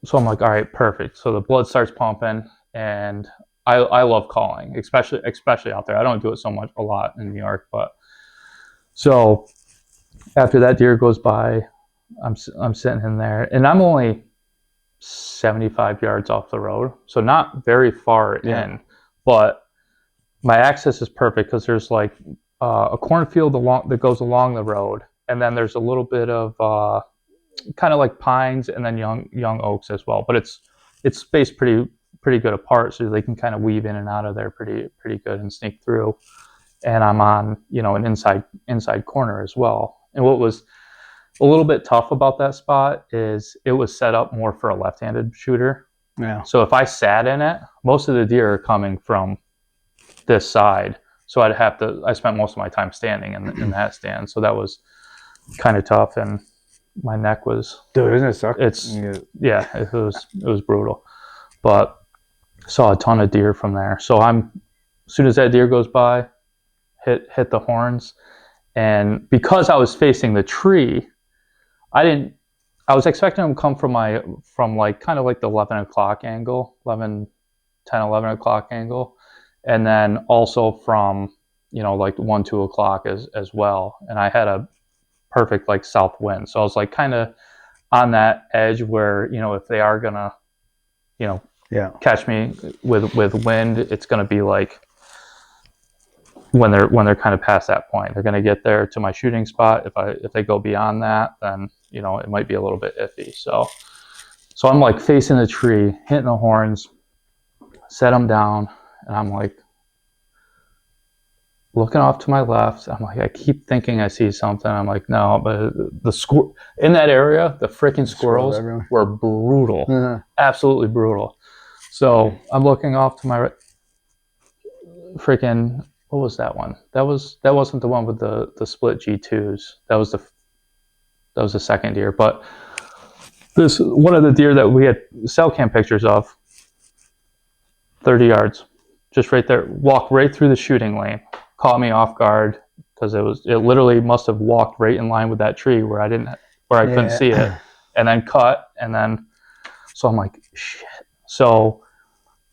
So I'm like, all right, perfect. So the blood starts pumping, and I love calling, especially out there. I don't do it a lot in New York, but so after that deer goes by, I'm sitting in there, and I'm only 75 yards off the road, so not very far in, but my access is perfect because there's like a cornfield that goes along the road, and then there's a little bit of kind of like pines and then young oaks as well, but it's spaced pretty good apart, so they can kind of weave in and out of there pretty good and sneak through. And I'm on an inside corner as well. And what was a little bit tough about that spot is it was set up more for a left-handed shooter. Yeah. So if I sat in it, most of the deer are coming from this side. So I spent most of my time standing in that stand. So that was kind of tough, and my neck was. Dude, doesn't it suck? It was brutal, but saw a ton of deer from there. So as soon as that deer goes by, hit the horns, and because I was facing the tree, I was expecting them to come from like kind of like the 11 o'clock angle, 11 o'clock angle, and then also from like 1-2 o'clock as well. And I had a perfect like south wind. So I was like kind of on that edge where, you know, if they are gonna, you know, catch me with wind, it's gonna be like when they're kind of past that point. They're gonna get there to my shooting spot. If they go beyond that, then, you know, it might be a little bit iffy. So I'm like facing the tree, hitting the horns, set them down, and I'm like looking off to my left. I'm like, I keep thinking I see something. I'm like, no, but the in that area, the freaking squirrels were brutal, absolutely brutal. So I'm looking off to my right. Freaking, what was that one? That wasn't the one with the split G2s. That was the second deer. But this one of the deer that we had cell cam pictures of, 30 yards, just right there, walked right through the shooting lane. Caught me off guard because it literally must have walked right in line with that tree where I couldn't see it, and then cut, and then so I'm like, shit. So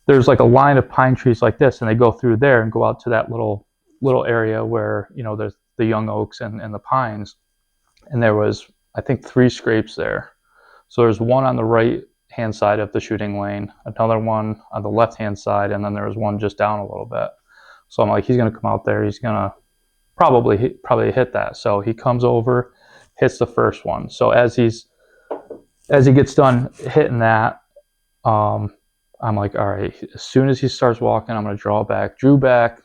there's like a line of pine trees like this, and they go through there and go out to that little area where, you know, there's the young oaks and the pines, and there was, I think, 3 scrapes there. So there's one on the right hand side of the shooting lane, another one on the left hand side, and then there was one just down a little bit. So I'm like, he's going to come out there. He's going to probably hit that. So he comes over, hits the first one. So as he gets done hitting that, I'm like, all right, as soon as he starts walking, I'm going to draw back. Drew back,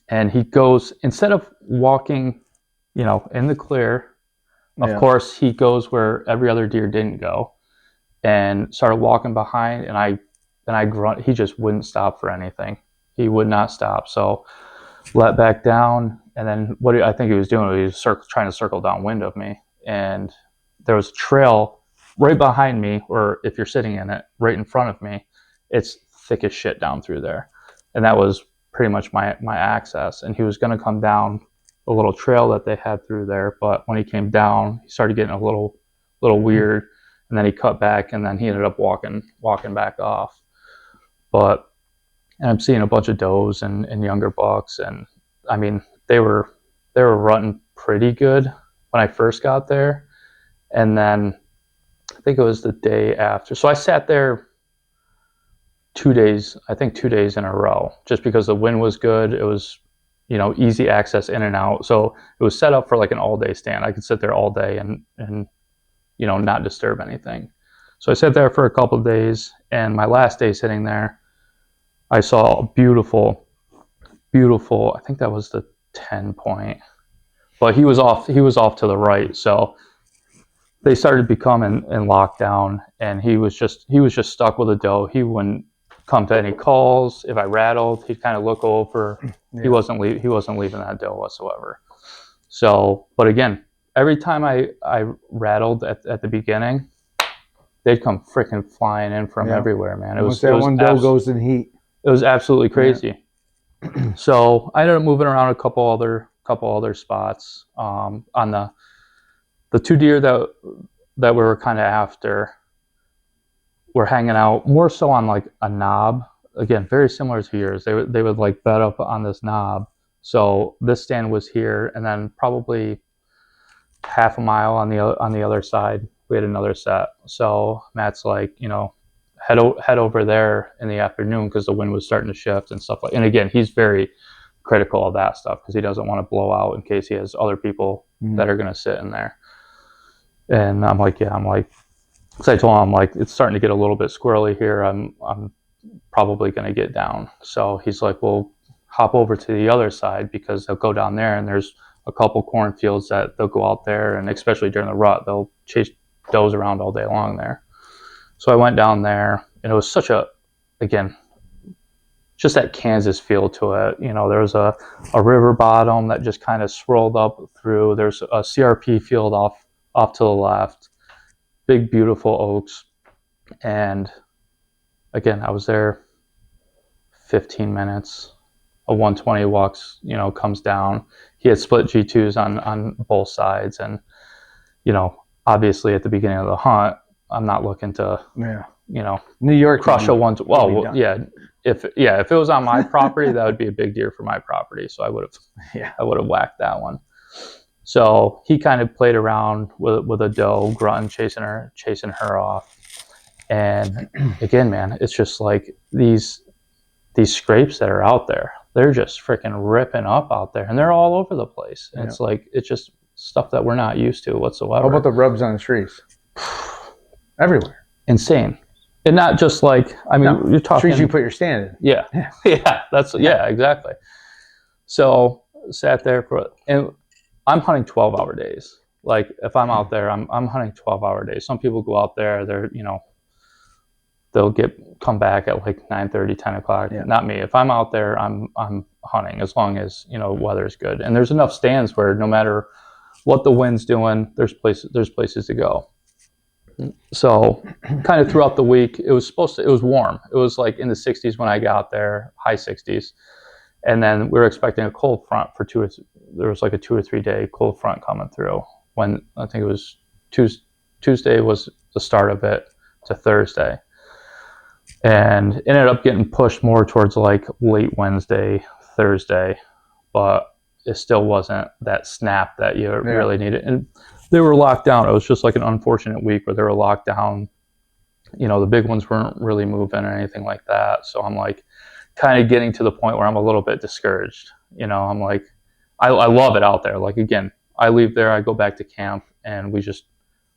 and he goes, instead of walking, you know, in the clear, of course, he goes where every other deer didn't go, and started walking behind, and I grunt. He just wouldn't stop for anything. He would not stop. So let back down, and then what I think he was doing, he was trying to circle downwind of me, and there was a trail right behind me, or if you're sitting in it, right in front of me. It's thick as shit down through there, and that was pretty much my access. And he was going to come down a little trail that they had through there, but when he came down, he started getting a little weird, and then he cut back, and then he ended up walking back off. And I'm seeing a bunch of does and younger bucks, and I mean, they were running pretty good when I first got there, and then I think it was the day after. So I sat there 2 days, I think 2 days in a row, just because the wind was good. It was, you know, easy access in and out. So it was set up for like an all-day stand. I could sit there all day and you know, not disturb anything. So I sat there for a couple of days, and my last day sitting there, I saw a beautiful, I think that was the 10 point, but he was off to the right. So they started becoming in lockdown, and he was just stuck with a doe. He wouldn't come to any calls. If I rattled, he'd kind of look over. He wasn't leaving that doe whatsoever. So, but again, every time I rattled at the beginning, they'd come freaking flying in from everywhere, man. It was one doe goes in heat. It was absolutely crazy. So I ended up moving around a couple other spots. On the 2 deer that we were kind of after, were hanging out more so on like a knob. Again, very similar to yours. They would like bed up on this knob. So this stand was here, and then probably half a mile on the other side, we had another set. So Matt's like, you know, head over there in the afternoon, because the wind was starting to shift and stuff like. And again, he's very critical of that stuff, because he doesn't want to blow out in case he has other people that are going to sit in there. And I'm like, because I told him, I'm like, it's starting to get a little bit squirrely here. I'm probably going to get down. So he's like, well, hop over to the other side, because they'll go down there, and there's a couple cornfields that they'll go out there, and especially during the rut, they'll chase does around all day long there. So I went down there, and it was such again, just that Kansas feel to it. You know, there was a river bottom that just kind of swirled up through. There's a CRP field off to the left, big, beautiful oaks. And again, I was there 15 minutes. A 120 walks, you know, comes down. He had split G2s on both sides. And, you know, obviously at the beginning of the hunt, I'm not looking to, you know, New York crush a one. Well, yeah. If it was on my property, that would be a big deer for my property. So I would have whacked that one. So he kind of played around with a doe, grunting, chasing her off. And again, man, it's just like these scrapes that are out there. They're just freaking ripping up out there, and they're all over the place. And it's like, it's just stuff that we're not used to whatsoever. How about the rubs on the trees? Everywhere. Insane. And not just like, I mean, you're talking trees you put your stand in. Yeah. Yeah, exactly. So sat there and I'm hunting 12-hour days. Like if I'm out there, I'm hunting 12-hour days. Some people go out there, they're, they'll come back at like 9:30, 10 o'clock. Yeah. Not me. If I'm out there, I'm hunting as long as, weather's good. And there's enough stands where no matter what the wind's doing, there's places to go. So kind of throughout the week, it was warm. It was like in the 60s when I got there, high 60s. And then we were expecting a cold front there was like a 2 or 3 day cold front coming through. When I think it was Tuesday was the start of it to Thursday. And it ended up getting pushed more towards like late Wednesday, Thursday, but it still wasn't that snap that you really needed. And they were locked down. It was just like an unfortunate week where they were locked down. The big ones weren't really moving or anything like that. So I'm like kind of getting to the point where I'm a little bit discouraged. I'm like, I love it out there. Like, again, I leave there, I go back to camp, and we just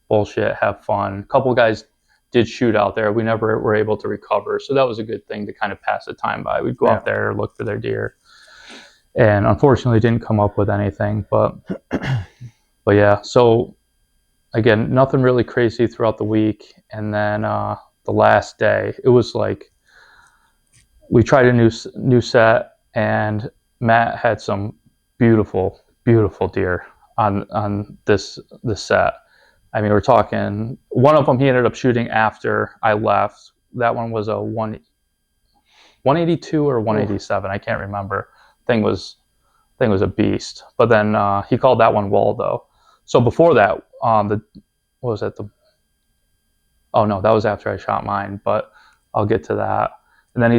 bullshit, have fun. A couple of guys did shoot out there. We never were able to recover. So that was a good thing to kind of pass the time by. We'd go out there, look for their deer. And unfortunately didn't come up with anything. But yeah, so again, nothing really crazy throughout the week. And then the last day, it was like we tried a new set, and Matt had some beautiful, beautiful deer on this set. I mean, we're talking, one of them he ended up shooting after I left. That one was a 182 or 187. I can't remember. Thing was a beast. But then he called that one Waldo. So before that, that was after I shot mine, but I'll get to that. And then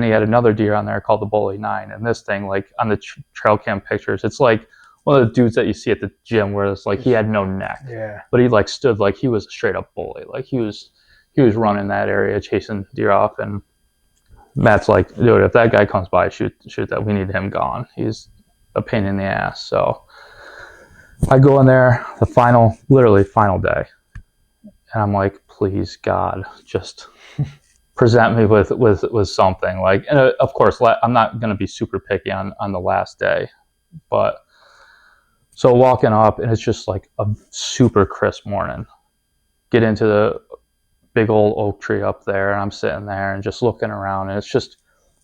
he had another deer on there called the Bully 9. And this thing, like on the trail cam pictures, it's like one of the dudes that you see at the gym where it's like he had no neck. Yeah. But he like stood like he was a straight up bully. Like he was running that area, chasing deer off. And Matt's like, dude, if that guy comes by, shoot that. We need him gone. He's a pain in the ass. So I go in there, literally final day. And I'm like, please God, just present me with something. Like, and of course, I'm not going to be super picky on the last day, but so walking up, and it's just like a super crisp morning. Get into the big old oak tree up there, and I'm sitting there and just looking around, and it's just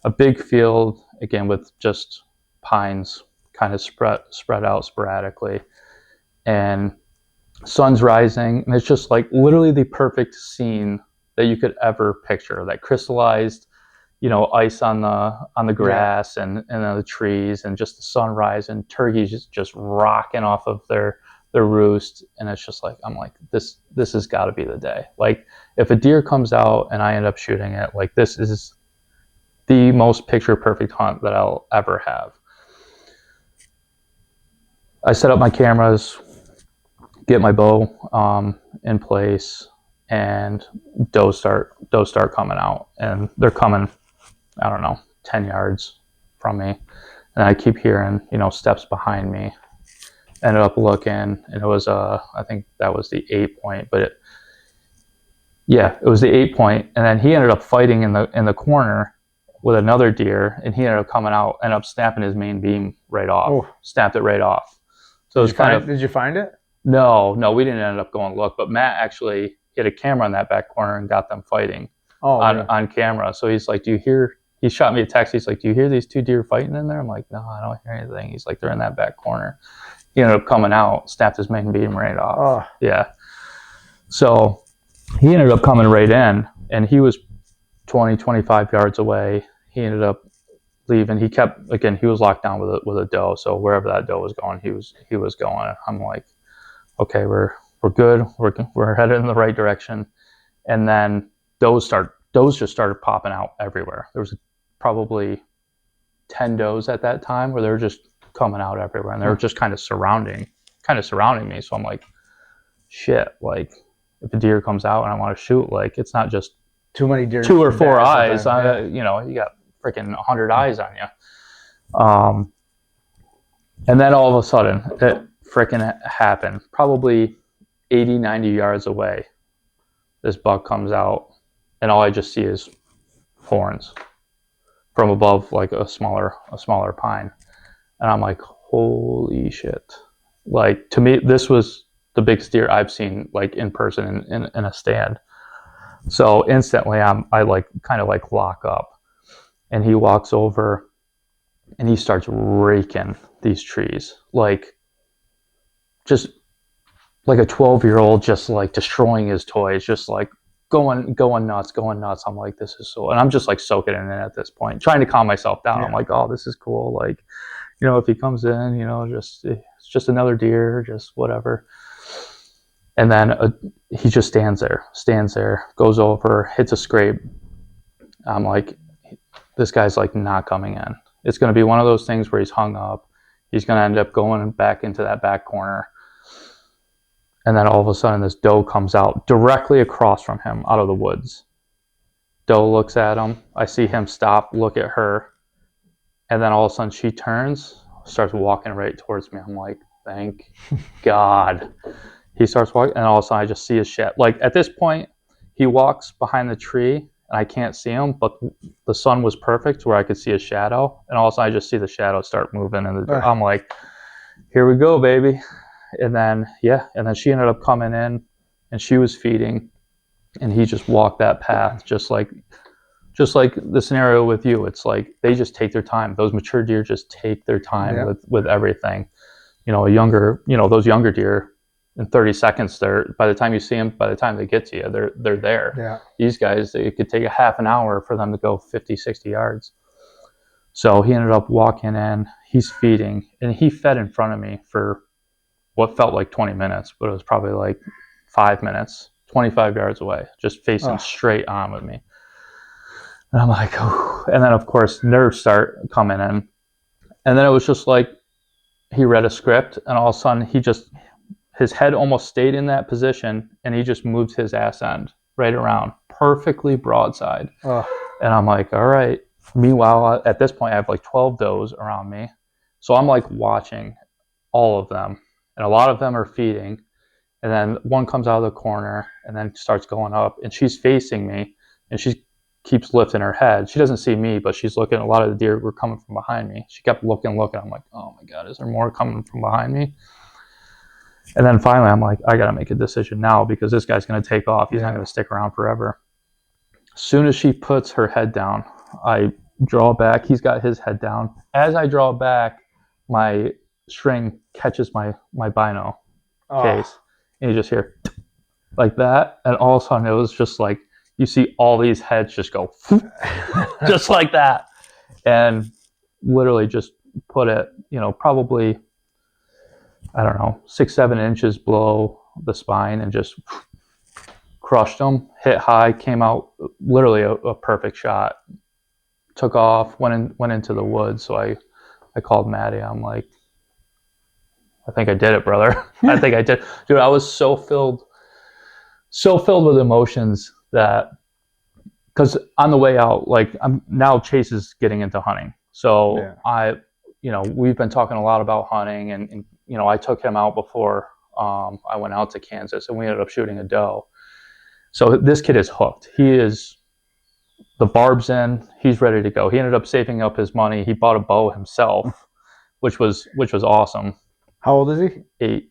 a big field, again, with just pines kind of spread out sporadically, and sun's rising, and it's just like literally the perfect scene that you could ever picture, that crystallized, ice on the grass and the trees, and just the sunrise, and turkeys just rocking off of their roost. And it's just like, I'm like, this has got to be the day. Like, if a deer comes out and I end up shooting it, like, this is the most picture perfect hunt that I'll ever have. I set up my cameras, get my bow in place, and does start coming out, and they're coming, I don't know, 10 yards from me, and I keep hearing steps behind me. Ended up looking, and it was I think that was the 8-point, but it was the 8-point, and then he ended up fighting in the corner with another deer, and he ended up coming out, ended up snapping his main beam right off. Snapped it right off. So did you find it? No, we didn't end up going look, but Matt actually had a camera in that back corner and got them fighting on camera. So he's like, he shot me a text. He's like, do you hear these two deer fighting in there? I'm like, no, I don't hear anything. He's like, they're in that back corner. He ended up coming out, snapped his main beam right off. Oh. Yeah. So he ended up coming right in, and he was 20, 25 yards away. He ended up leaving. He was locked down with a doe. So wherever that doe was going, he was going. I'm like, okay, we're good. We're headed in the right direction. And then does just started popping out everywhere. There was probably 10 does at that time where they were just coming out everywhere, and they were just kind of surrounding kind of surrounding me. So I'm like, shit, like if a deer comes out and I want to shoot, like it's not just too many deer, 2 or 4 eyes. You know, you got freaking 100 eyes on you. And then all of a sudden, it freaking happened. Probably 80, 90 yards away, this buck comes out, and all I just see is horns from above, like a smaller pine. And I'm like, holy shit. Like, to me, this was the biggest deer I've seen, like, in person in a stand. So instantly, I like kind of like lock up. And he walks over, and he starts raking these trees, like just like a 12-year-old, just like destroying his toys, just like going nuts. I'm like, this is so, and I'm just like soaking it in at this point, trying to calm myself down. I'm like, oh, this is cool. Like, you know, if he comes in, you know, it's just another deer, just whatever. And then he just stands there, goes over, hits a scrape. I'm like, this guy's like not coming in. It's going to be one of those things where he's hung up. He's going to end up going back into that back corner. And then all of a sudden, this doe comes out directly across from him out of the woods. Doe looks at him. I see him stop, look at her. And then all of a sudden, she turns, starts walking right towards me. I'm like, thank God. He starts walking, and all of a sudden, I just see his shadow. Like, at this point, he walks behind the tree, and I can't see him, but the sun was perfect where I could see his shadow. And all of a sudden, I just see the shadow start moving. And I'm like, here we go, baby. And then, she ended up coming in, and she was feeding, and he just walked that path, just like the scenario with you. It's like they just take their time. Those mature deer just take their time with everything. You know, those younger deer, in 30 seconds, by the time you see them, by the time they get to you, they're there. Yeah. These guys, it could take a half an hour for them to go 50, 60 yards. So he ended up walking in, he's feeding, and he fed in front of me for what felt like 20 minutes, but it was probably like 5 minutes, 25 yards away, just facing straight on with me. And I'm like, oh. And then of course nerves start coming in. And then it was just like, he read a script, and all of a sudden his head almost stayed in that position, and he just moved his ass end right around, perfectly broadside. And I'm like, all right. Meanwhile, at this point, I have like 12 does around me. So I'm like watching all of them, and a lot of them are feeding. And then one comes out of the corner and then starts going up, and she's facing me, and she keeps lifting her head. She doesn't see me, but she's looking. A lot of the deer were coming from behind me. She kept looking. I'm like, oh my God, is there more coming from behind me? And then finally, I'm like, I got to make a decision now, because this guy's going to take off. He's not going to stick around forever. As soon as she puts her head down, I draw back. He's got his head down. As I draw back, my string catches my bino case. And you just hear like that. And all of a sudden, it was just like, you see all these heads just go just like that. And literally just put it, probably, I don't know, 6-7 inches below the spine, and just crushed them, hit high, came out literally a perfect shot, took off, went into the woods. So I called Maddie. I'm like, I think I did it, brother. I think I did. Dude, I was so filled with emotions that, because on the way out, like, I'm now Chase is getting into hunting. So we've been talking a lot about hunting, and I took him out before I went out to Kansas, and we ended up shooting a doe. So this kid is hooked. The barb's in, he's ready to go. He ended up saving up his money. He bought a bow himself, which was awesome. How old is he? 8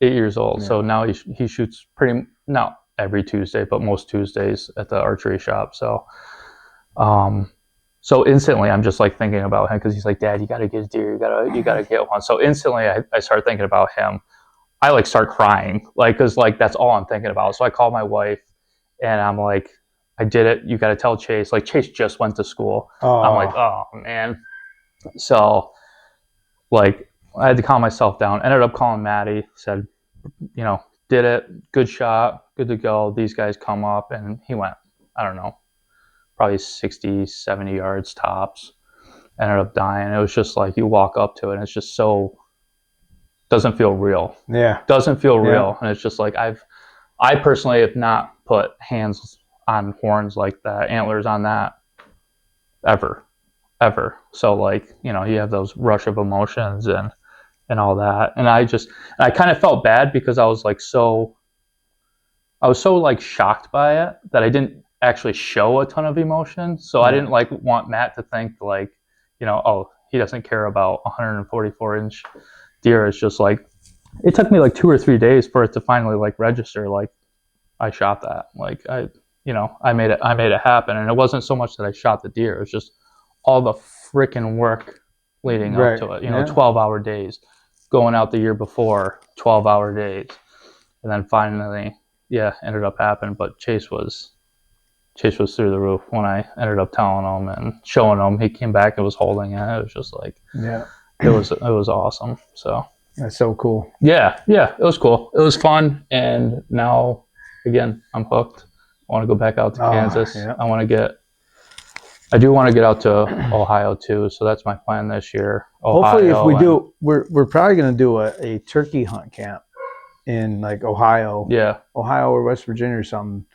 years old. Yeah. So now he shoots not every Tuesday, but most Tuesdays at the archery shop. So, so instantly I'm just like thinking about him, because he's like, Dad, you got to get a deer. You got to get one. So instantly I start thinking about him. I like start crying, like, cause like that's all I'm thinking about. So I call my wife, and I'm like, I did it. You got to tell Chase. Like, Chase just went to school. I'm like, oh man. So like, I had to calm myself down. Ended up calling Maddie. Said, did it. Good shot. Good to go. These guys come up, and he went, I don't know, probably 60, 70 yards tops. Ended up dying. It was just like, you walk up to it, and it's just so doesn't feel real. Yeah. Doesn't feel real. And it's just like I personally have not put hands on horns like that, antlers on that ever. So like, you know, you have those rush of emotions and all that. And I kind of felt bad because I was so like shocked by it that I didn't actually show a ton of emotion. So I didn't like want Matt to think like, you know, oh, he doesn't care about 144-inch deer. It's just like, it took me like 2 or 3 days for it to finally like register. Like I shot that, like I made it happen. And it wasn't so much that I shot the deer. It was just all the freaking work leading up to it, 12-hour days, going out the year before, 12-hour days. And then finally, ended up happening. But Chase was through the roof when I ended up telling him and showing him. He came back and was holding it. It was just like, it was awesome. So that's so cool. Yeah, it was cool. It was fun. And now, again, I'm hooked. I want to go back out to Kansas. Yeah. I do want to get out to Ohio too. So that's my plan this year. Hopefully, if we do, we're probably going to do a turkey hunt camp in like Ohio. Yeah. Ohio or West Virginia or something.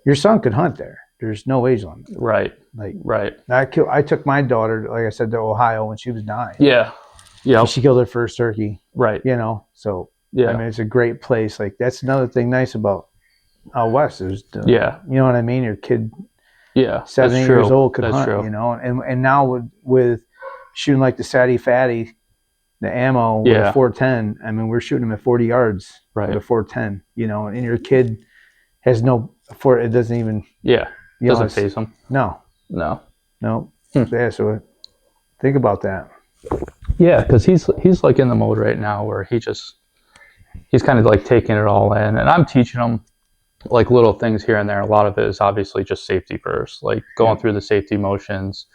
Your son could hunt there. There's no age limit. Right. I took my daughter, like I said, to Ohio when she was 9. Yeah. Yeah. She killed her first turkey. Right. You know, so yeah. I mean, it's a great place. Like that's another thing nice about out west. There's you know what I mean? Your kid 7, 8 years old could hunt, you know, and now with shooting like the Satty Fatty, the ammo with a 410, I mean, we're shooting them at 40 yards with a 410, you know, and your kid has it doesn't even doesn't phase them. No. Yeah, so think about that. Yeah, because he's like in the mode right now where he's kind of like taking it all in, and I'm teaching him like little things here and there. A lot of it is obviously just safety first, like going through the safety motions.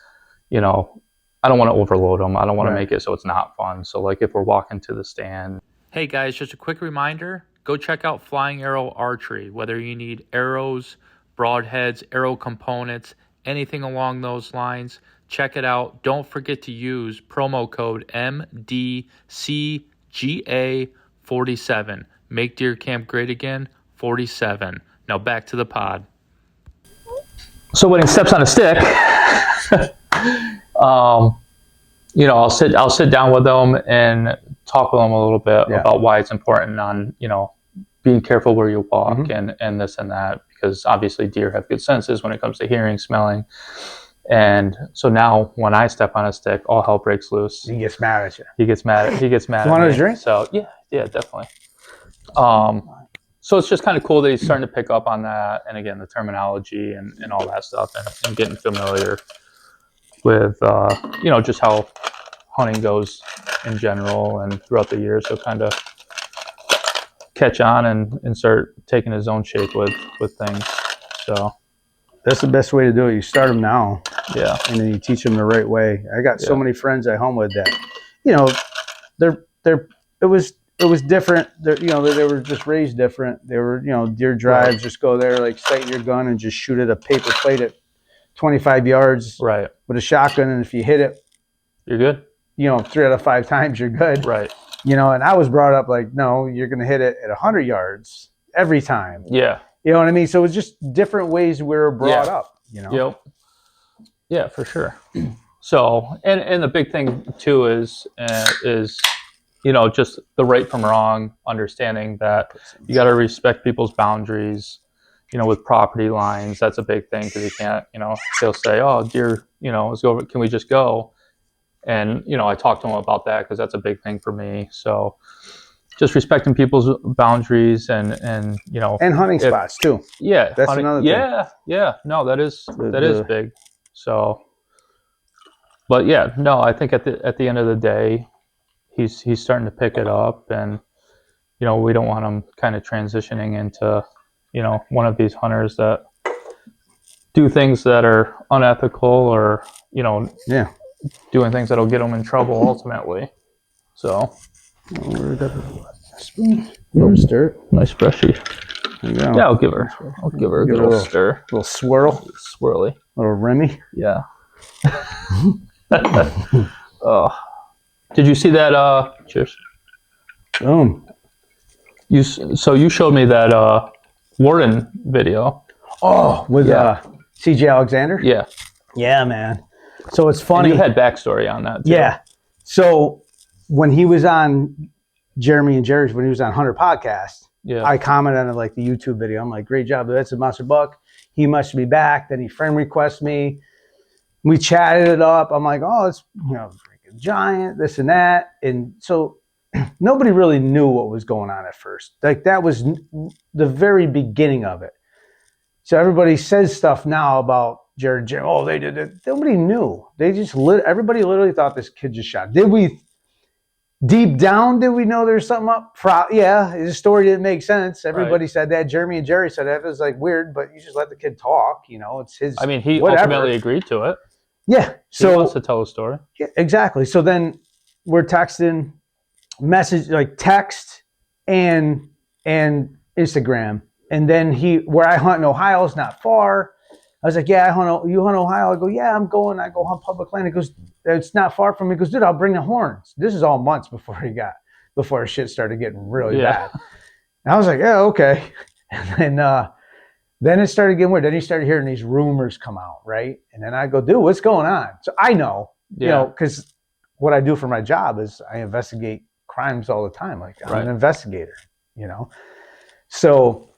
You know, I don't want to overload them. I don't want to make it so it's not fun. So like if we're walking to the stand. Hey guys, just a quick reminder, go check out Flying Arrow Archery. Whether you need arrows, broadheads, arrow components, anything along those lines, check it out. Don't forget to use promo code MDCGA47. Make deer camp great again. 47. Now back to the pod. So when he steps on a stick, you know, I'll sit down with him and talk with him a little bit about why it's important on, you know, being careful where you walk and this and that, because obviously deer have good senses when it comes to hearing, smelling. And so now when I step on a stick, all hell breaks loose. He gets mad at you. He gets mad you at me. Want a drink? So yeah, definitely. So it's just kind of cool that he's starting to pick up on that. And again, the terminology and all that stuff and getting familiar with, you know, just how hunting goes in general and throughout the year. So kind of catch on and start taking his own shape with things. So that's the best way to do it. You start them now. Yeah. And then you teach them the right way. I got so many friends at home with that, you know, it was different. You know, they were just raised different. They were, you know, deer drives, just go there, like sight your gun and just shoot at a paper plate at 25 yards with a shotgun. And if you hit it, you're good. You know, 3 out of 5 times you're good. Right. You know, and I was brought up like, no, you're going to hit it at 100 yards every time. Yeah. You know what I mean? So it's just different ways we were brought up, you know? Yep. Yeah, for sure. So, and the big thing too is, you know, just the right from wrong, understanding that you got to respect people's boundaries, you know, with property lines. That's a big thing because you can't, you know, they'll say, oh, deer, you know, let's go, can we just go? And, you know, I talked to them about that because that's a big thing for me. So just respecting people's boundaries and you know. And hunting spots too. Yeah. That's another thing. Yeah. No, that is big. So, but yeah, no, I think at the end of the day, he's starting to pick it up, and you know, we don't want him kind of transitioning into, you know, one of these hunters that do things that are unethical or, you know, doing things that'll get them in trouble ultimately. So, spoon. Stir. Nice freshie. Yeah, I'll give her a good little stir. Little Swirly. Little Remy. Yeah. Oh. Did you see that? Cheers. Boom. So you showed me that Warden video. Oh, with C.J. Alexander? Yeah. Yeah, man. So it's funny. And you had backstory on that, too. Yeah. So when he was on Jeremy and Jerry's, when he was on Hunter Podcast, I commented on like the YouTube video. I'm like, great job. That's a monster buck. He must be back. Then he friend requests me. We chatted it up. I'm like, oh, it's, freaking giant, this and that. And so nobody really knew what was going on at first. Like that was the very beginning of it. So everybody says stuff now about Jared. Oh, they did it. Nobody knew. They just everybody literally thought this kid just shot. Did we deep down? Did we know there's something up? Yeah, his story didn't make sense. Everybody said that. Jeremy and Jerry said that. It was like weird, but you just let the kid talk. It's his. I mean, he ultimately agreed to it. Yeah. So he wants to tell a story. Yeah, exactly. So then we're texting, text and Instagram. And then where I hunt in Ohio is not far. I was like, yeah, you hunt Ohio? I go, yeah, I'm going. I go hunt public land. He goes, it's not far from me. He goes, dude, I'll bring the horns. This is all months before shit started getting really bad. And I was like, yeah, okay. And then it started getting weird. Then you started hearing these rumors come out, right? And then I go, dude, what's going on? So I know, because what I do for my job is I investigate crimes all the time. Like I'm an investigator, So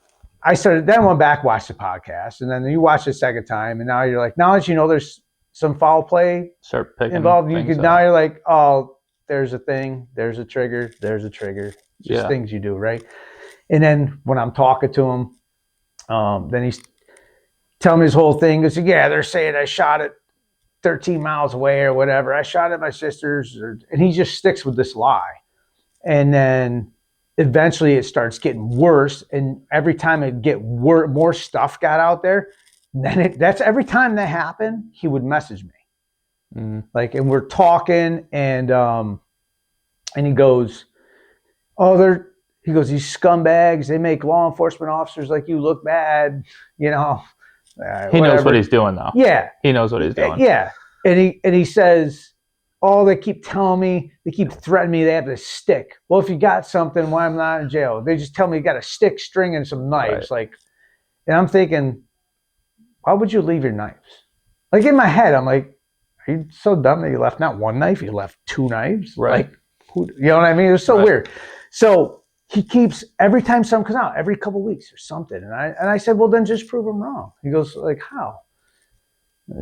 then I went back, watched the podcast, and then you watch it a second time, and now you're like, now that you know there's some foul play involved, now you're like, oh, there's a thing, there's a trigger, just things you do, right? And then when I'm talking to him, then he's telling me his whole thing. He goes, yeah, they're saying I shot it 13 miles away or whatever. I shot at my sister's, and he just sticks with this lie. And then eventually it starts getting worse, and every time it get more stuff got out there, then that's every time that happened, he would message me. And we're talking, and he goes, these scumbags, they make law enforcement officers like you look bad, he knows what he's doing though. Yeah, he knows what he's doing. Yeah, and he says, they keep telling me, they keep threatening me they have this stick. Well, if you got something, why I'm not in jail? They just tell me you got a stick, string, and some knives. And I'm thinking, why would you leave your knives? Like in my head, I'm like, are you so dumb that you left not one knife, you left two knives? Right. You know what I mean? It was so weird. So he keeps, every time something comes out, every couple of weeks or something. And I said, well, then just prove him wrong. He goes, like, how?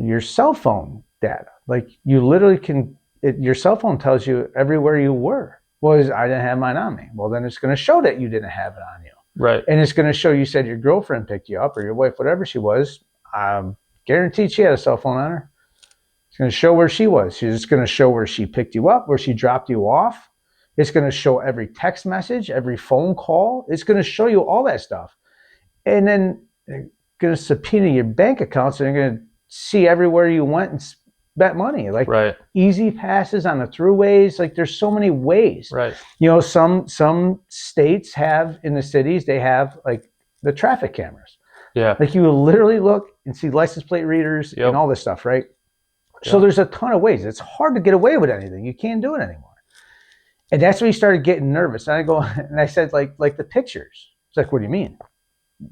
Your cell phone data. Like you literally can, your cell phone tells you everywhere you were. Well, I didn't have mine on me. Well, then it's going to show that you didn't have it on you. Right. And it's going to show you said your girlfriend picked you up or your wife, whatever she was. Guaranteed she had a cell phone on her. It's going to show where she was. It's going to show where she picked you up, where she dropped you off. It's going to show every text message, every phone call. It's going to show you all that stuff. And then they're going to subpoena your bank accounts, and they're going to see everywhere you went and spent money. Like easy passes on the throughways. Like there's so many ways. Right. Some states have, in the cities, they have like the traffic cameras. Yeah. Like you will literally look and see license plate readers and all this stuff, right? Yep. So there's a ton of ways. It's hard to get away with anything. You can't do it anymore. And that's when he started getting nervous. And I said, like the pictures. It's like, what do you mean?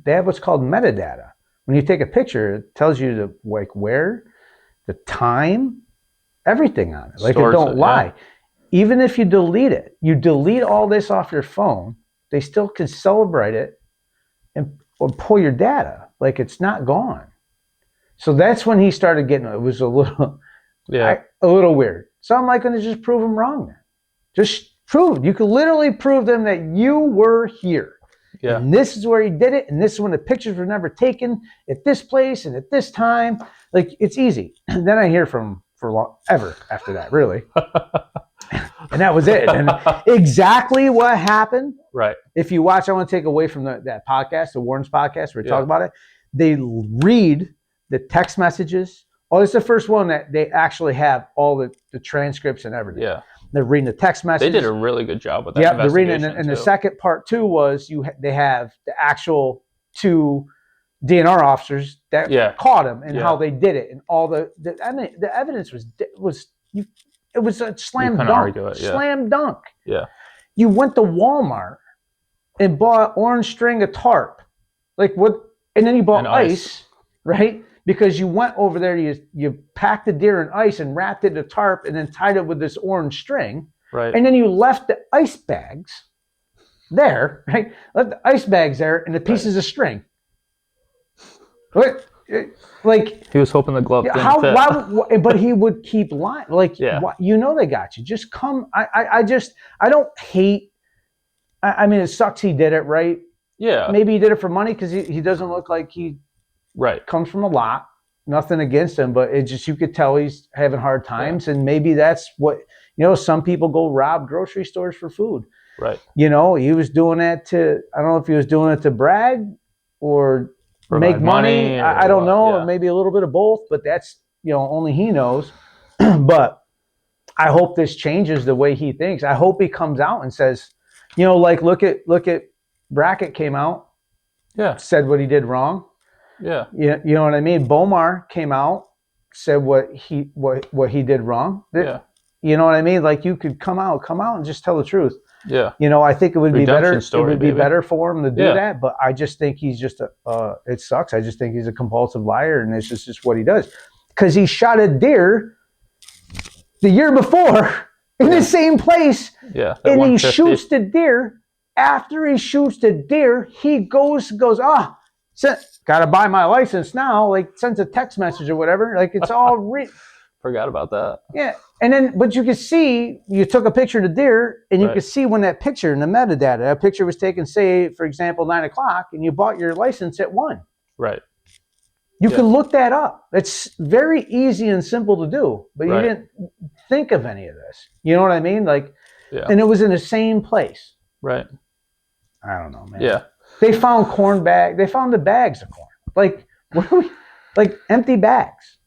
They have what's called metadata. When you take a picture, it tells you where, the time, everything on it. Like it don't lie. Yeah. Even if you delete all this off your phone, they still can celebrate it or pull your data. Like it's not gone. So that's when he started getting, it was a little weird. So I'm like, going to just prove him wrong then. Just prove it. You can literally prove them that you were here. Yeah. And this is where he did it. And this is when the pictures were never taken at this place and at this time. Like it's easy. And then I hear from forever after that, really. And that was it. And exactly what happened. Right. If you watch, I want to take away from that podcast, the Warren's podcast, where we talk about it. They read the text messages. Oh, it's the first one that they actually have all the transcripts and everything. Yeah. They're reading the text messages. They did a really good job with that. Yeah, they're reading it. And the second part too was they have the actual two DNR officers that caught him and how they did it and all the evidence was a slam dunk. Slam dunk. Yeah. You went to Walmart and bought orange string of tarp. Like what? And then you bought ice, right? Because you went over there, you packed the deer in ice and wrapped it in a tarp and then tied it with this orange string. Right. And then you left the ice bags there, right? Left the ice bags there and the pieces of string. Like he was hoping the glove didn't fit. Why, but he would keep lying. Like, you know they got you. Just come. I don't hate. I mean, it sucks he did it, right? Yeah. Maybe he did it for money because he doesn't look like he comes from a lot. Nothing against him, but it just, you could tell he's having hard times. And maybe that's what, some people go rob grocery stores for food. Right. He was doing that I don't know if he was doing it to brag or make money. I don't know, or maybe a little bit of both, but that's, only he knows. But I hope this changes the way he thinks. I hope he comes out and says, like, look at Brackett came out, said what he did wrong. Yeah. You know what I mean? Bomar came out, said what he did wrong. Yeah. You know what I mean? Like, you could come out and just tell the truth. Yeah. I think it would be better. Story, it would be better for him to do that. But I just think he's just it sucks. I just think he's a compulsive liar, and this is just what he does. Because he shot a deer the year before in the same place. Yeah. And he shoots the deer. After he shoots the deer, he goes, gotta buy my license now. Like, sends a text message or whatever. Like, it's all forgot about that. Yeah. And then, but you could see, you took a picture of the deer, and you could see when that picture in the metadata, that picture was taken, say, for example, 9:00, and you bought your license at 1. Right. You can look that up. It's very easy and simple to do, but you didn't think of any of this. You know what I mean? Like, and it was in the same place. Right. I don't know, man. Yeah. They found they found the bags of corn. Like, what are we, like, empty bags.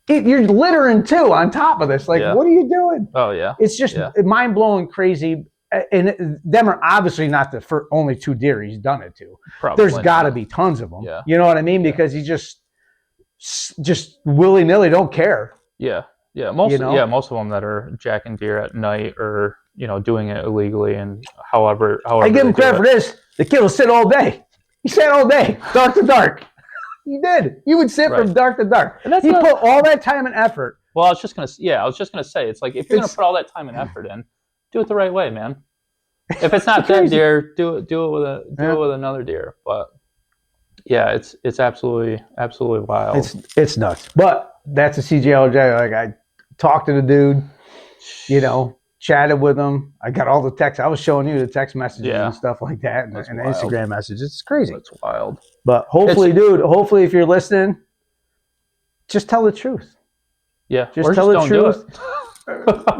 You're littering too on top of this. Like, what are you doing? Oh, yeah. It's just mind-blowing crazy. And them are obviously not the only 2 deer he's done it to. Probably There's got to be tons of them. Yeah. You know what I mean? Because he just willy-nilly don't care. Yeah. Yeah. Most of them that are jacking deer at night or, doing it illegally, and however I give him credit for this. The kid will sit all day. He sat all day, dark to dark. He did. He would sit from dark to dark. And he put all that time and effort. Well, I was just gonna say, it's like, if you're gonna put all that time and effort in, do it the right way, man. If it's not that deer, do it with another deer. But yeah, it's absolutely wild. It's nuts. But that's a CJLJ. Like, I talked to the dude, chatted with him. I got all the texts. I was showing you the text messages and stuff like that, and the Instagram messages. It's crazy. It's wild. But hopefully, hopefully if you're listening, just tell the truth. Yeah. Just tell the truth.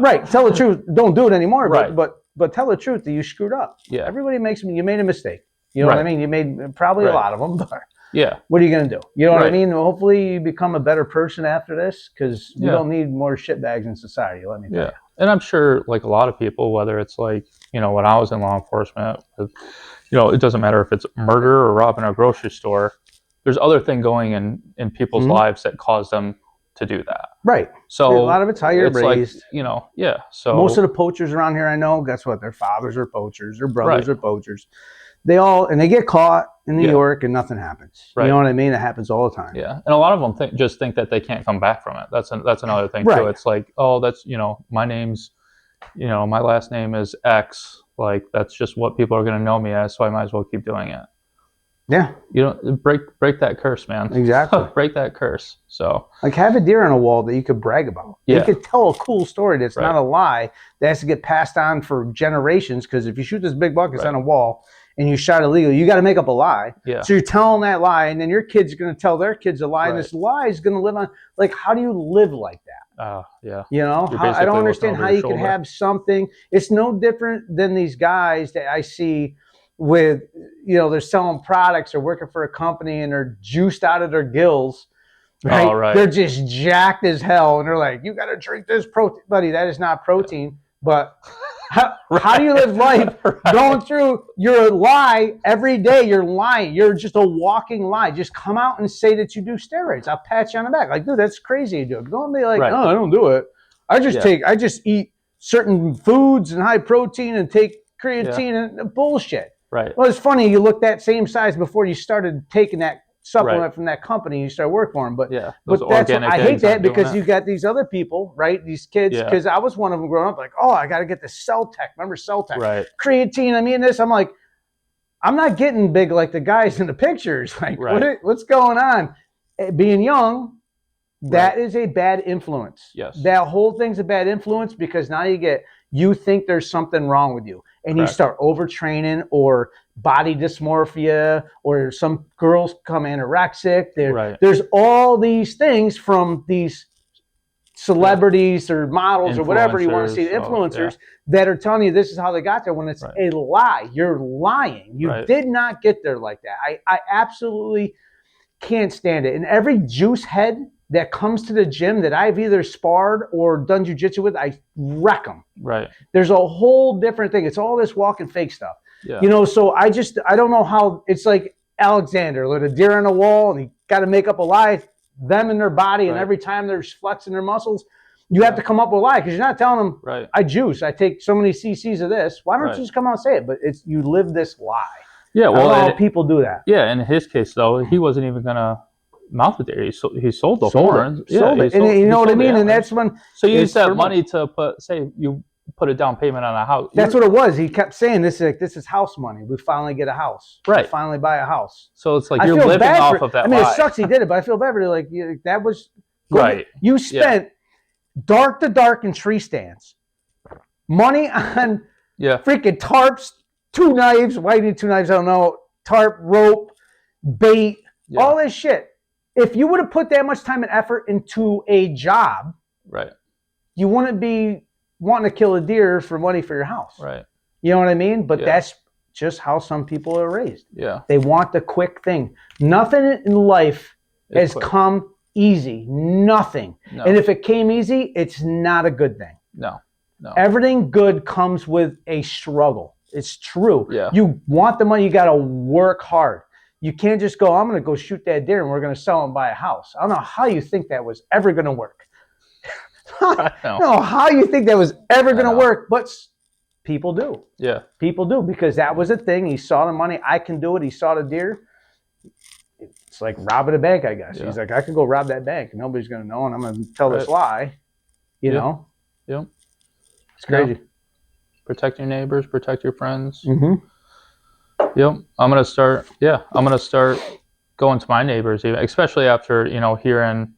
Right. Tell the truth. Don't do it anymore. Right. But tell the truth that you screwed up. Yeah. Everybody you made a mistake. You know what I mean? You made probably a lot of them, but yeah. What are you going to do? You know what I mean? Hopefully you become a better person after this, because we don't need more shitbags in society. Let me tell you. And I'm sure, like, a lot of people, whether it's like, when I was in law enforcement, it doesn't matter if it's murder or robbing a grocery store. There's other thing going in people's lives that cause them to do that. Right. So a lot of it's how you're raised. Like, so most of the poachers around here, I know, guess what? Their fathers are poachers, their brothers are poachers. They get caught in New York and nothing happens. Right. You know what I mean? It happens all the time. Yeah. And a lot of them just think that they can't come back from it. That's another thing too. It's like, oh, that's, my name's, my last name is X. Like, that's just what people are going to know me as, so I might as well keep doing it. Yeah. Break that curse, man. Exactly. Break that curse. So, like, have a deer on a wall that you could brag about. Yeah. You could tell a cool story that's not a lie, that has to get passed on for generations, because if you shoot this big buck, it's on a wall, and you shot illegally, you got to make up a lie. Yeah. So you're telling that lie, and then your kid's going to tell their kids a lie, and this lie is going to live on. Like, how do you live like that? Yeah. I don't understand how you could have something. It's no different than these guys that I see with, they're selling products or working for a company, and they're juiced out of their gills. Right? Oh, right. They're just jacked as hell, and they're like, you got to drink this protein. Buddy, that is not protein, but... How do you live life going through your lie every day? You're lying. You're just a walking lie. Just come out and say that you do steroids. I'll pat you on the back. Like, dude, that's crazy you do it. Don't be like, oh, I don't do it. I just eat certain foods and high protein and take creatine and bullshit. Right. Well, it's funny. You looked that same size before you started taking that supplement from that company. You started working for them, but that's I hate that because you got these other people, right? These kids, because I was one of them growing up. Like, oh, I got to get the Cell Tech. Remember Cell Tech? Right. Creatine. I mean, this. I'm like, I'm not getting big like the guys in the pictures. Like, what's going on? Being young, that is a bad influence. Yes. That whole thing's a bad influence because now you think there's something wrong with you. And you start overtraining or body dysmorphia, or some girls come anorexic. There's all these things from these celebrities or models or whatever you want to see, influencers that are telling you this is how they got there when it's a lie. You're lying. You did not get there like that. I absolutely can't stand it. And every juice head that comes to the gym that I've either sparred or done jujitsu with, I wreck them. Right. There's a whole different thing. It's all this walking fake stuff. Yeah. You know, so I don't know how it's like Alexander with a deer on a wall and he got to make up a lie, them in their body, and every time they're flexing their muscles, you have to come up with a lie because you're not telling them, I juice, I take so many cc's of this. Why don't you just come out and say it? But you live this lie. Yeah, well, I don't know how people do that. Yeah, in his case, though, he wasn't even going to mouth the deer. He sold the horns. Sold it. And you know what I mean? And that's when... So you use that money to put a down payment on a house. That's what it was. He kept saying, this is house money. We finally get a house. Right. We finally buy a house. So it's like you're living off of that lie. It sucks he did it, but I feel bad for you. Like, that was... Right. You spent dark to dark in tree stands. Money on freaking tarps, 2 knives. Why do you need 2 knives? I don't know. Tarp, rope, bait, all this shit. If you would have put that much time and effort into a job, you wouldn't be wanting to kill a deer for money for your house. Right. You know what I mean? But that's just how some people are raised. Yeah. They want the quick thing. Nothing in life has come easy. Nothing. No. And if it came easy, it's not a good thing. No. Everything good comes with a struggle. It's true. Yeah. You want the money, you got to work hard. You can't just go, I'm going to go shoot that deer and we're going to sell and buy a house. I don't know how you think that was ever going to work. I don't know how you think that was ever going to work, but people do. Yeah. People do, because that was a thing. He saw the money. I can do it. He saw the deer. It's like robbing a bank, I guess. Yeah. He's like, I could go rob that bank and nobody's going to know, and I'm going to tell this lie. You know? Yeah. It's crazy. Yeah. Protect your neighbors, protect your friends. Mm-hmm. Yep. I'm going to start going to my neighbors, especially after, hearing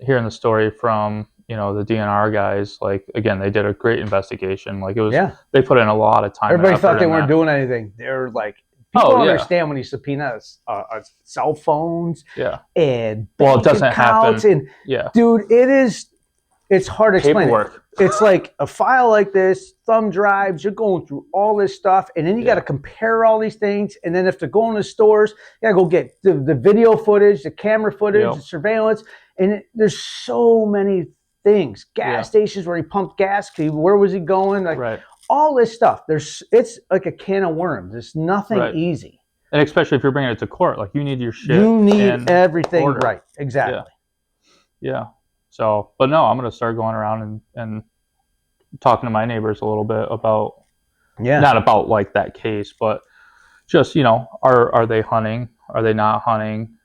the story from, the DNR guys. Like, again, they did a great investigation. Like, it was, they put in a lot of time. Everybody thought they weren't doing anything. They're like, people don't understand when you subpoena cell phones and it doesn't happen. And, dude, it's hard to explain. Paperwork. It's like a file like this, thumb drives, you're going through all this stuff, and then you got to compare all these things, and then if they're going to stores, you got to go get the video footage, the camera footage, the surveillance, and there's so many things. Gas stations where he pumped gas, where was he going? Like, all this stuff. It's like a can of worms. It's nothing easy. And especially if you're bringing it to court, like, you need your shit. You need everything right. Exactly. Yeah. So, but no, I'm going to start going around and talking to my neighbors a little bit about, not about like that case, but just, are they hunting? Are they not hunting?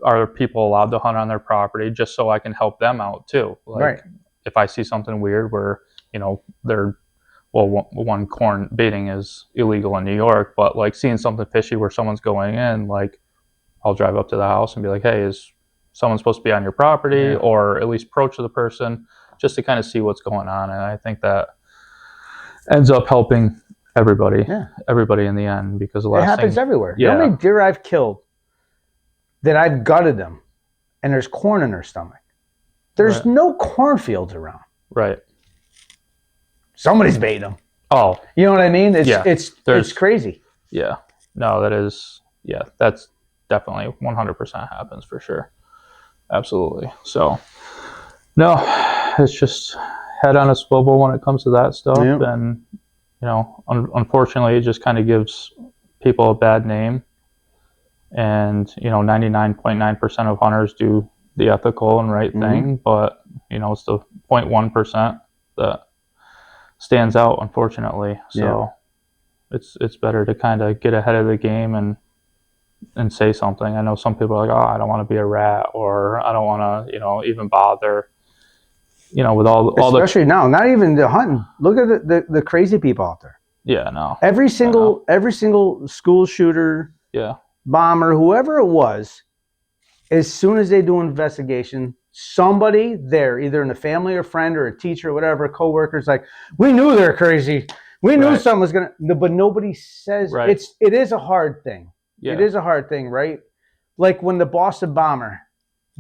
Are people allowed to hunt on their property, just so I can help them out too. Like, if I see something weird where, one, corn baiting is illegal in New York, but like seeing something fishy where someone's going in, like, I'll drive up to the house and be like, hey, is someone's supposed to be on your property, or at least approach the person just to kind of see what's going on. And I think that ends up helping everybody in the end, because the last it happens everywhere. Yeah. The only deer I've killed that I've gutted them and there's corn in their stomach. There's no cornfields around. Right. Somebody's baiting them. Oh. You know what I mean? It's crazy. Yeah. No, that's definitely 100% happens for sure. Absolutely. So, no, it's just head on a swivel when it comes to that stuff. Yep. And, unfortunately, it just kind of gives people a bad name. And, 99.9% of hunters do the ethical and right thing. But, it's the 0.1% that stands out, unfortunately. So it's better to kind of get ahead of the game and say something. I know some people are like, oh, I don't want to be a rat, or I don't want to, even bother. With all especially now, not even the hunting. Look at the crazy people out there. Yeah, no. Every single school shooter, bomber, whoever it was, as soon as they do an investigation, somebody there, either in the family or friend or a teacher or whatever, coworkers, like, we knew they're crazy. We knew something was gonna, but nobody says it is a hard thing. Yeah. It is a hard thing, right? Like when the Boston bomber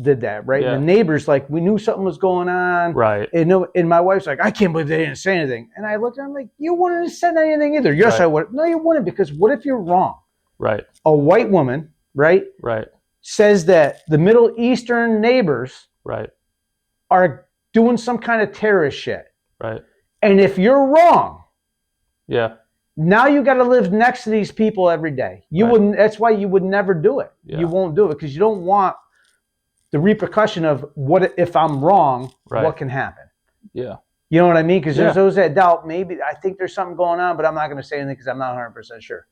did that, right? Yeah. And the neighbors, like, we knew something was going on. Right. And my wife's like, I can't believe they didn't say anything. And I looked at her, I'm like, you wouldn't have said anything either. Yes, I would. No, you wouldn't, because what if you're wrong? Right. A white woman, right? Right. Says that the Middle Eastern neighbors are doing some kind of terrorist shit. Right. And if you're wrong, now you got to live next to these people every day. You wouldn't. That's why you would never do it. Yeah. You won't do it because you don't want the repercussion of what if I'm wrong. What can happen? Yeah. You know what I mean? Because there's those that doubt. Maybe I think there's something going on, but I'm not going to say anything because I'm not 100% sure.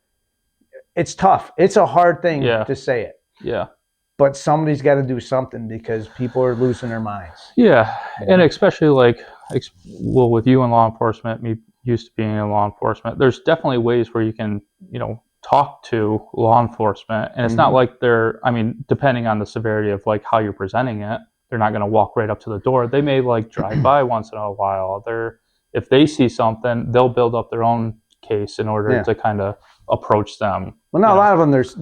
It's tough. It's a hard thing to say it. Yeah. But somebody's got to do something because people are losing their minds. Yeah, and especially with you in law enforcement, me used to being in law enforcement, there's definitely ways where you can, talk to law enforcement. And it's not like depending on the severity of how you're presenting it, they're not going to walk right up to the door. They may drive by once in a while. If they see something, they'll build up their own case in order to kind of approach them. Well, not a lot of them. There's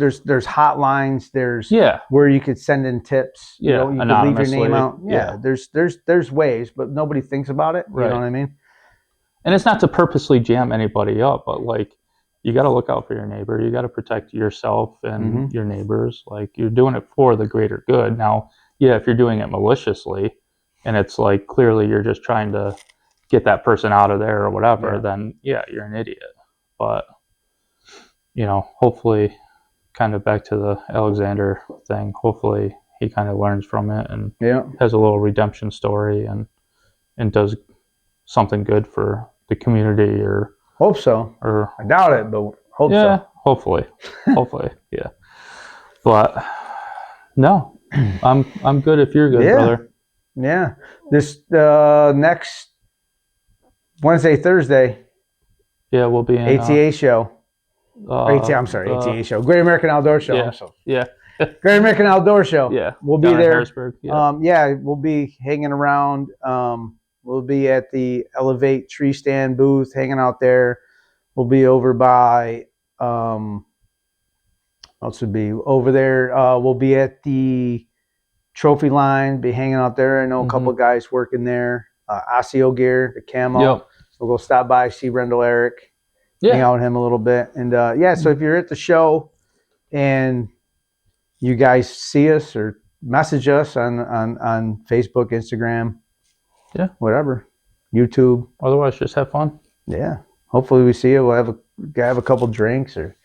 hotlines. There's where you could send in tips. You could leave your name out. Yeah. There's ways, but nobody thinks about it. You know what I mean? And it's not to purposely jam anybody up, but you got to look out for your neighbor. You got to protect yourself and your neighbors. You're doing it for the greater good. Now, if you're doing it maliciously, and it's clearly you're just trying to get that person out of there or whatever, then you're an idiot. But hopefully, kind of back to the Alexander thing, hopefully he kind of learns from it and has a little redemption story and does something good for the community. Or hope so. Or I doubt it, but hope so. Hopefully. Yeah. But no, I'm good if you're good, brother. Yeah. This next Wednesday, Thursday. Yeah, we'll be in ATA show. ATA show. Great American Outdoor Show. Yeah. Great American Outdoor Show. Yeah. We'll be there. Harrisburg. Yeah. We'll be hanging around. We'll be at the Elevate tree stand booth, hanging out there. We'll be over by else would be over there. We'll be at the trophy line, be hanging out there. I know a couple of guys working there. Osseo gear, the camo. Yep. We'll go stop by, see Rendell Eric. Hang out with him a little bit. And so if you're at the show and you guys see us or message us on Facebook, Instagram, whatever, YouTube. Otherwise, just have fun. Yeah. Hopefully we see you. We'll have a couple drinks or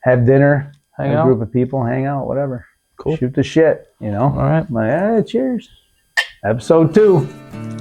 have dinner, hang out. A group of people, hang out, whatever. Cool. Shoot the shit, All right. Cheers. Episode 2.